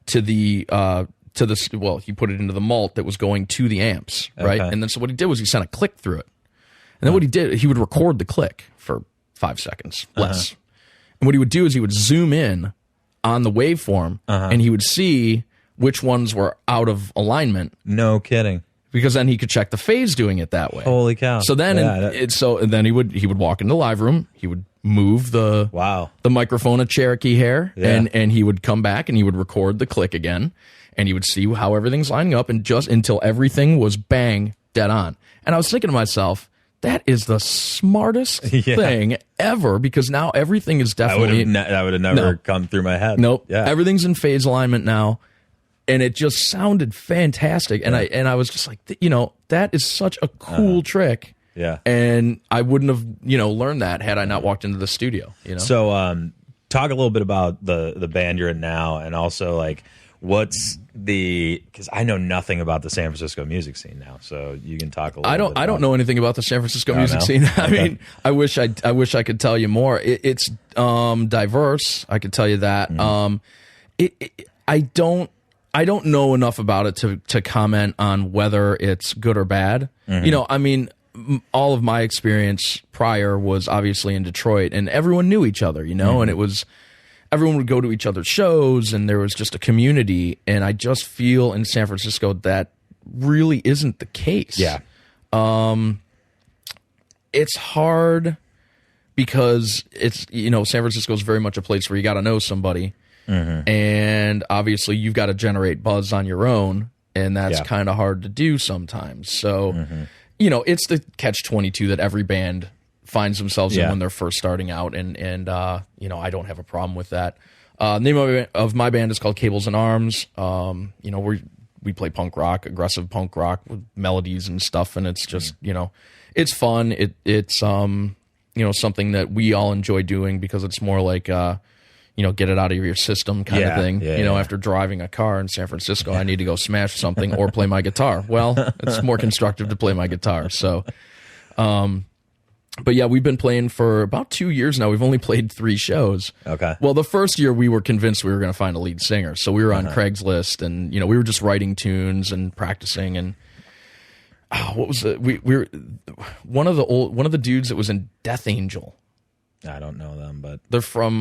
to he put it into the mult that was going to the amps, right? And then so what he did was he sent a click through it. And then what he did, he would record the click for 5 seconds, less. And what he would do is he would zoom in on the waveform and he would see which ones were out of alignment. No kidding. Because then he could check the phase doing it that way. Holy cow. So then and then he would walk into the live room, he would move the microphone a Cherokee hair, and he would come back and he would record the click again, and he would see how everything's lining up, and just until everything was bang dead on. And I was thinking to myself, that is the smartest thing ever, because now everything is definitely that would have never come through my head. Nope. Yeah. Everything's in phase alignment now. And it just sounded fantastic. And I was just like, that is such a cool trick. Yeah. And I wouldn't have, learned that had I not walked into the studio, So talk a little bit about the band you're in now, and also like what's because I know nothing about the San Francisco music scene now, so you can talk a little bit. I don't know anything about the San Francisco music scene. I mean, I wish I could tell you more. It's diverse. I could tell you that. I don't know enough about it to comment on whether it's good or bad. I mean, all of my experience prior was obviously in Detroit, and everyone knew each other, and it was, everyone would go to each other's shows, and there was just a community. And I just feel in San Francisco that really isn't the case. Yeah. It's hard because it's, San Francisco is very much a place where you got to know somebody. And obviously you've got to generate buzz on your own, and that's kind of hard to do sometimes. So, it's the catch-22 that every band finds themselves in when they're first starting out, and you know, I don't have a problem with that. Name of my band is called Cables and Arms. You know, we play punk rock, aggressive punk rock with melodies and stuff, and it's just, you know, it's fun. It's you know, something that we all enjoy doing because it's more like you know, get it out of your system kind of thing. You know, after driving a car in San Francisco, I need to go smash something or play my guitar. Well, it's more constructive to play my guitar. So, but yeah, we've been playing for about 2 years now. We've only played 3 shows. Okay. Well, the first year we were convinced we were going to find a lead singer. So we were on Craigslist, and, you know, we were just writing tunes and practicing. And what was it? We were one of the dudes that was in Death Angel. I don't know them, but they're from,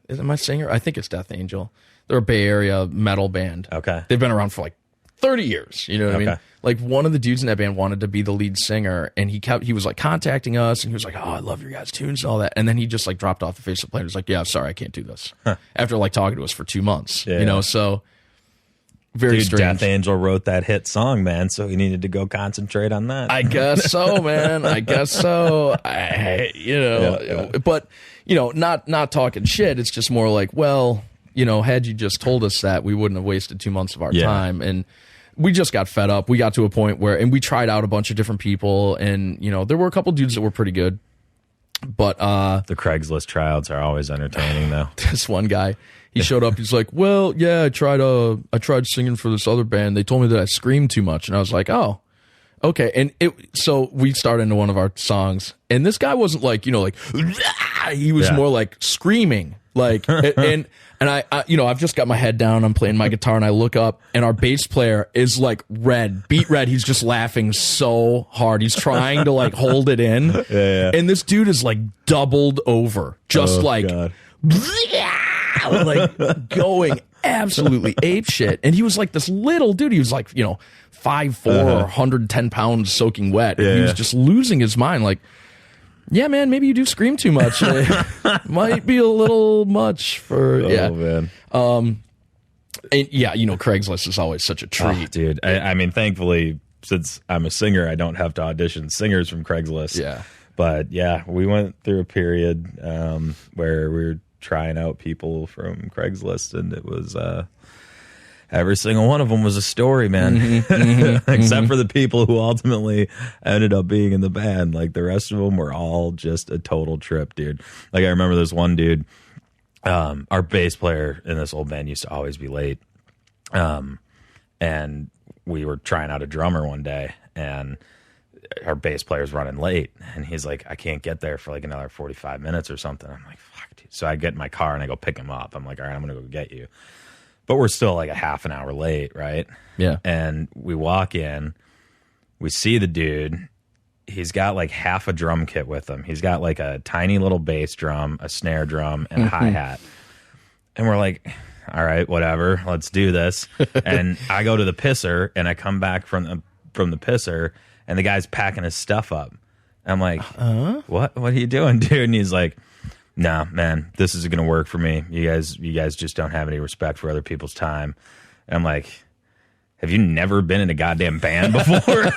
is it my singer? I think it's Death Angel. They're a Bay Area metal band. Okay. They've been around for like 30 years. You know what I mean? Like, one of the dudes in that band wanted to be the lead singer, and he was like contacting us, and he was like, "Oh, I love your guys' tunes and all that." And then he just like dropped off the face of the planet. He was like, "Yeah, sorry, I can't do this." After like talking to us for 2 months, you know, so very strange. Death Angel wrote that hit song, man, so he needed to go concentrate on that. I guess so, man. I guess so. You know, but you know, not talking shit. It's just more like, well, you know, had you just told us that, we wouldn't have wasted 2 months of our time. And we just got fed up. We got to a point where, and we tried out a bunch of different people, and you know, there were a couple dudes that were pretty good, but the Craigslist tryouts are always entertaining, though. This one guy, he showed up. He's like, "Well, yeah, I tried singing for this other band. They told me that I screamed too much," and I was like, "Oh, okay." And so we started into one of our songs, and this guy wasn't like, you know, like he was more like screaming, like and I you know, I've just got my head down, I'm playing my guitar, and I look up, and our bass player is like beat red. He's just laughing so hard. He's trying to like hold it in. And this dude is like doubled over, just like going absolutely ape shit. And he was like this little dude. He was like, you know, 5'4", 110 pounds soaking wet. And he was just losing his mind. Like, yeah, man, maybe you do scream too much. Might be a little much for man. And yeah, you know, Craigslist is always such a treat, dude. I mean, thankfully, since I'm a singer, I don't have to audition singers from Craigslist. Yeah, but yeah, we went through a period where we were trying out people from Craigslist, and it was every single one of them was a story, man. Except for the people who ultimately ended up being in the band. Like, the rest of them were all just a total trip, dude. Like, I remember this one dude, our bass player in this old band used to always be late. And we were trying out a drummer one day, and our bass player's running late, and he's like, "I can't get there for like another 45 minutes or something." I'm like, "Fuck, dude." So I get in my car and I go pick him up. I'm like, "All right, I'm gonna go get you." But we're still like a half an hour late, right? Yeah. And we walk in, we see the dude. He's got like half a drum kit with him. He's got like a tiny little bass drum, a snare drum, and a hi-hat. And we're like, all right, whatever, let's do this. And I go to the pisser, and I come back from the pisser, and the guy's packing his stuff up. I'm like, what are you doing, dude? And he's like, "Nah, man, this isn't going to work for me. You guys just don't have any respect for other people's time." And I'm like, have you never been in a goddamn band before?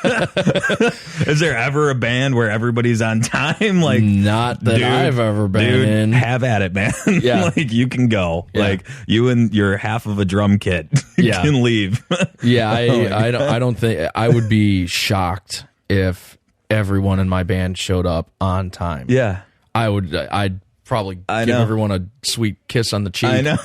Is there ever a band where everybody's on time? Like, not that I've ever been in. Have at it, man. Yeah. Like, you can go. Yeah. Like, you and your half of a drum kit can leave. Yeah, I don't think, I would be shocked if everyone in my band showed up on time. Yeah. I'd probably give everyone a sweet kiss on the cheek. I know.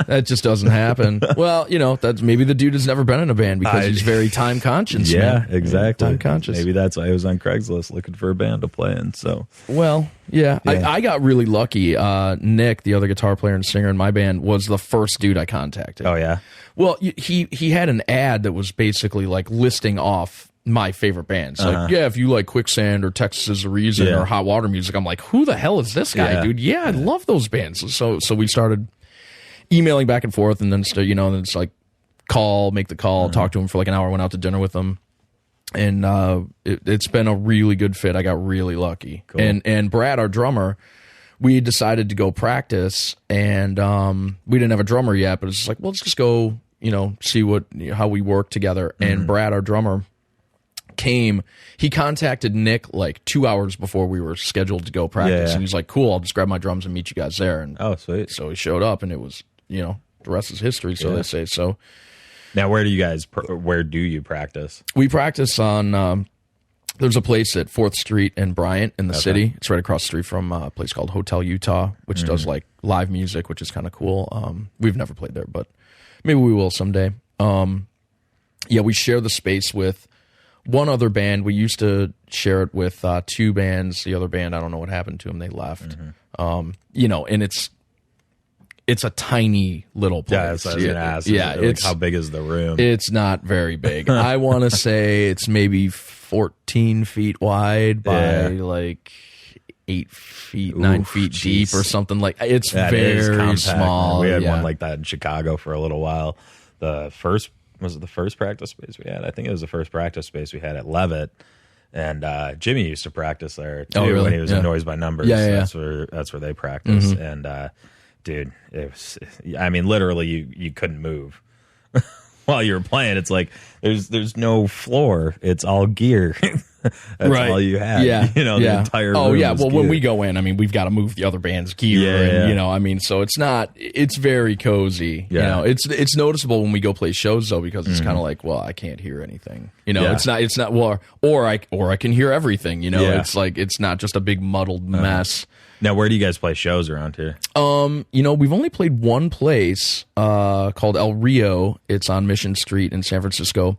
That just doesn't happen. Well, you know, that's maybe the dude has never been in a band because he's very time conscious. Yeah, man. exactly. Time conscious. Maybe that's why I was on Craigslist looking for a band to play in. So, well, yeah. I got really lucky. Nick, the other guitar player and singer in my band, was the first dude I contacted. Oh yeah. Well, he had an ad that was basically like listing off my favorite bands. Like, yeah, if you like Quicksand or Texas is the Reason or Hot Water Music, I'm like, who the hell is this guy, dude? Yeah, I love those bands. So we started emailing back and forth, and then you know, then it's like make the call, talk to him for like an hour, went out to dinner with him, and it's been a really good fit. I got really lucky. Cool. And Brad, our drummer, we decided to go practice, and we didn't have a drummer yet, but it's just like, well, let's just go, you know, see how we work together. And Brad, our drummer, came. He contacted Nick like 2 hours before we were scheduled to go practice, and he's like, "Cool, I'll just grab my drums and meet you guys there." And sweet. So he showed up, and it was, the rest is history, so they say. So now, where do you practice? We practice on. There's a place at 4th Street in Bryant in the city. It's right across the street from a place called Hotel Utah, which does like live music, which is kind of cool. We've never played there, but maybe we will someday. We share the space with one other band. We used to share it with 2 bands. The other band, I don't know what happened to them. They left. And it's a tiny little place. Yeah, that's what I was going to ask. It's how big is the room? It's not very big. I want to say it's maybe 14 feet wide by like 8 feet, 9 feet deep or something like. It's very small. We had one like that in Chicago for a little while. Was it the first practice space we had? I think it was the first practice space we had at Levitt. And Jimmy used to practice there too when he was in Noise by Numbers. That's where they practiced. And dude, it was, I mean, literally you couldn't move while you were playing. It's like there's no floor. It's all gear. That's all you have. The entire room is well, gear. when we go in, I mean, we've got to move the other band's gear. And, I mean, so it's very cozy. It's noticeable when we go play shows though, because it's kind of like, well, I can't hear anything. It's not well, or I can hear everything. It's like it's not just a big muddled mess. Now, where do you guys play shows around here? We've only played one place called El Rio. It's on Mission Street in San Francisco.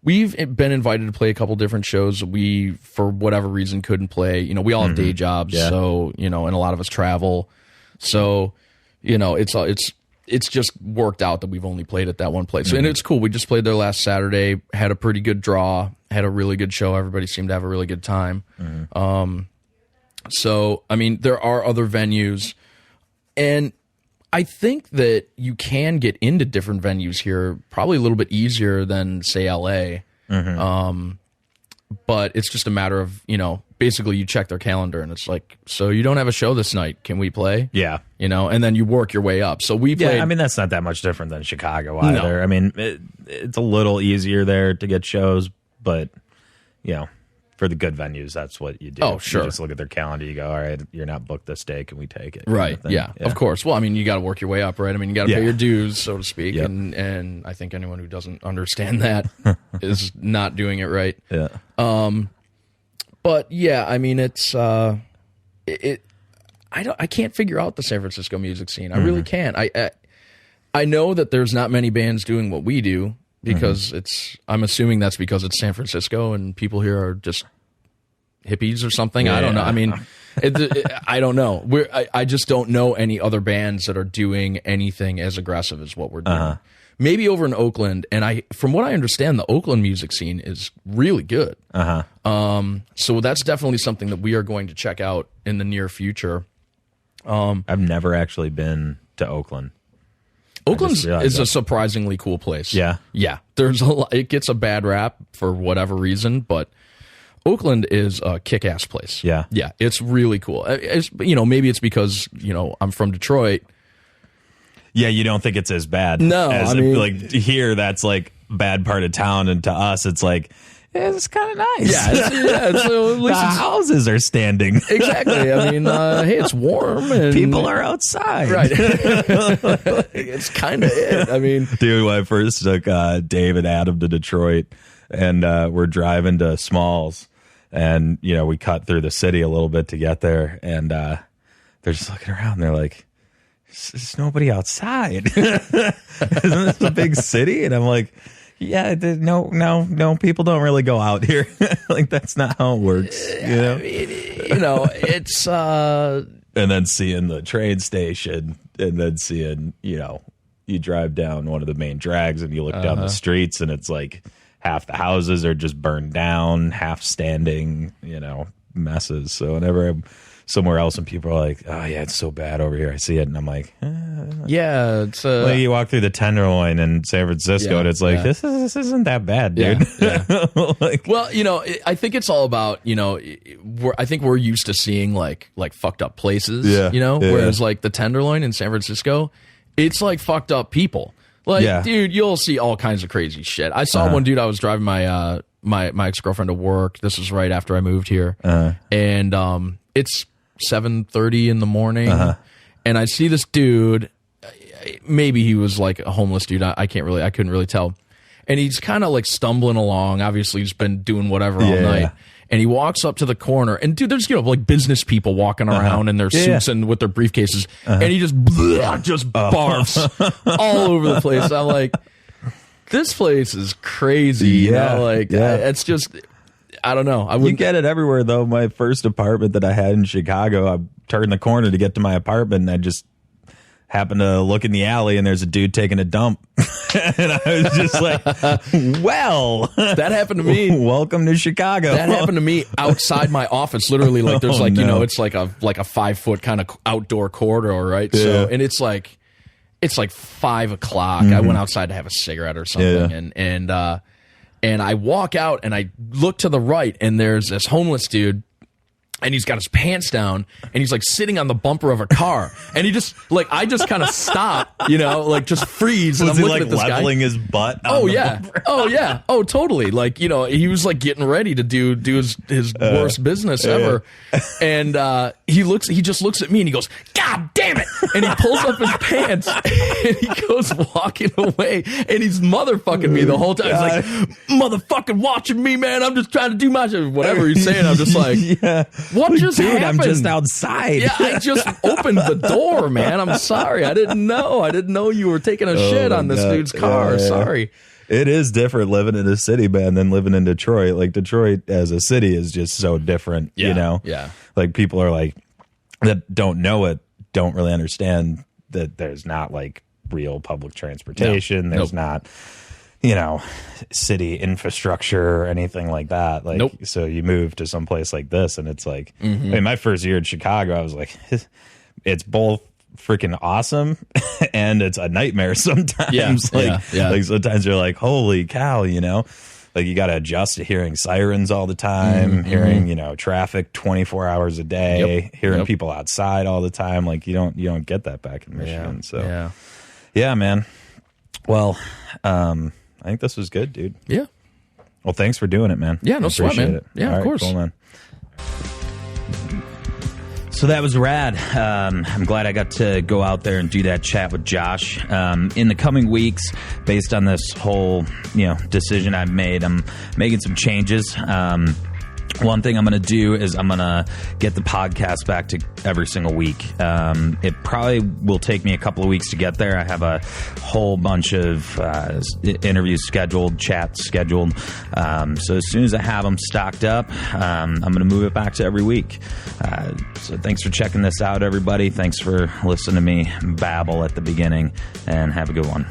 We've been invited to play a couple different shows. We, for whatever reason, couldn't play. We all have day jobs, so and a lot of us travel. So, it's just worked out that we've only played at that one place. And it's cool. We just played there last Saturday. Had a pretty good draw. Had a really good show. Everybody seemed to have a really good time. So, I mean, there are other venues, and I think that you can get into different venues here probably a little bit easier than, say, LA. But it's just a matter of, basically you check their calendar and it's like, so you don't have a show this night. Can we play? Yeah. And then you work your way up. So we played. Yeah, I mean, that's not that much different than Chicago either. No. I mean, it's a little easier there to get shows, but, for the good venues, that's what you do. Oh, sure. You just look at their calendar. You go, all right, you're not booked this day. Can we take it? Right. Yeah, of course. Well, I mean, you got to work your way up, right? I mean, you got to pay your dues, so to speak. Yep. And I think anyone who doesn't understand that is not doing it right. Yeah. But yeah, I mean, it's I can't figure out the San Francisco music scene. I really can't. I know that there's not many bands doing what we do. Because I'm assuming that's because it's San Francisco and people here are just hippies or something. I don't know. I mean, I don't know. I just don't know any other bands that are doing anything as aggressive as what we're doing. Maybe over in Oakland, and from what I understand, the Oakland music scene is really good. So that's definitely something that we are going to check out in the near future. I've never actually been to Oakland. Oakland is a surprisingly cool place. Yeah. Yeah. There's a lot, it gets a bad rap for whatever reason, but Oakland is a kick-ass place. Yeah. Yeah. It's really cool. Maybe it's because, I'm from Detroit. Yeah, you don't think it's as bad. No, I mean, like here, that's like bad part of town, and to us, it's like, it's kind of nice. Yeah, at least the houses are standing. Exactly. I mean, hey, it's warm and people are outside. Right. It's kind of it. I mean, dude, when I first took Dave and Adam to Detroit, and we're driving to Smalls, and we cut through the city a little bit to get there, and they're just looking around. And they're like, "There's nobody outside. Isn't this a big city?" And I'm like, yeah, no, people don't really go out here. Like, that's not how it works. I mean, it's and then seeing the train station, and then seeing, you drive down one of the main drags and you look down the streets, and it's like half the houses are just burned down, half standing, messes. So whenever I'm somewhere else and people are like, oh yeah, it's so bad over here, I see it, and I'm like, yeah, it's like you walk through the Tenderloin in San Francisco, and it's like, this isn't that bad, dude. Yeah. Well, I think it's all about, I think we're used to seeing like fucked up places, whereas like the Tenderloin in San Francisco, it's like fucked up people. Like, dude, you'll see all kinds of crazy shit. I saw one dude. I was driving my my ex-girlfriend to work. This was right after I moved here, and it's 7:30 in the morning, and I see this dude. Maybe he was like a homeless dude. I couldn't really tell. And he's kind of like stumbling along. Obviously, he's been doing whatever all night. And he walks up to the corner, and dude, there's like business people walking around in their suits and with their briefcases, and he just barfs all over the place. I'm like, this place is crazy. You know? Like it's just, I don't know. You get it everywhere though. My first apartment that I had in Chicago, I turned the corner to get to my apartment, and I just happened to look in the alley, and there's a dude taking a dump. And I was just like, well, that happened to me. Welcome to Chicago. That happened to me outside my office. Literally, like there's you know, it's like a 5-foot kind of outdoor corridor, right? Yeah. So, and it's like 5 o'clock. I went outside to have a cigarette or something, and I walk out and I look to the right, and there's this homeless dude. And he's got his pants down, and he's like sitting on the bumper of a car, and he just like I just kind of stop, you know, like just freeze. And was I'm he looking like at this leveling guy. his butt? Oh yeah, oh totally. Like, you know, he was like getting ready to do his worst business ever, and he just looks at me and he goes, "God damn it!" And he pulls up his pants and he goes walking away, and he's motherfucking me the whole time. He's like, "Motherfucking watching me, man. I'm just trying to do my shit." Whatever he's saying, I'm just like, what like, just happened? I'm just outside. Yeah, I just opened the door, man. I'm sorry. I didn't know you were taking a shit on this dude's car. Sorry. It is different living in a city, man, than living in Detroit. Like, Detroit as a city is just so different, you know? Yeah. Like, people are like, that don't know it, don't really understand that there's not, like, real public transportation. No. There's not, you know, city infrastructure or anything like that. Like, so you move to some place like this, and it's like, I mean, my first year in Chicago, I was like, it's both freaking awesome and it's a nightmare sometimes. Like sometimes you're like, holy cow, you know, like you got to adjust to hearing sirens all the time, hearing, you know, traffic 24 hours a day, hearing people outside all the time. Like you don't get that back in Michigan. So yeah, man. Well, I think this was good, dude. Yeah. Well, thanks for doing it, man. Yeah, no sweat, man. It. Yeah, of course. Cool, man. So that was rad. I'm glad I got to go out there and do that chat with Josh. In the coming weeks, based on this whole, you know, decision I've made, I'm making some changes. One thing I'm going to do is I'm going to get the podcast back to every single week. It probably will take me a couple of weeks to get there. I have a whole bunch of interviews scheduled, chats scheduled. So as soon as I have them stocked up, I'm going to move it back to every week. So thanks for checking this out, everybody. Thanks for listening to me babble at the beginning, and have a good one.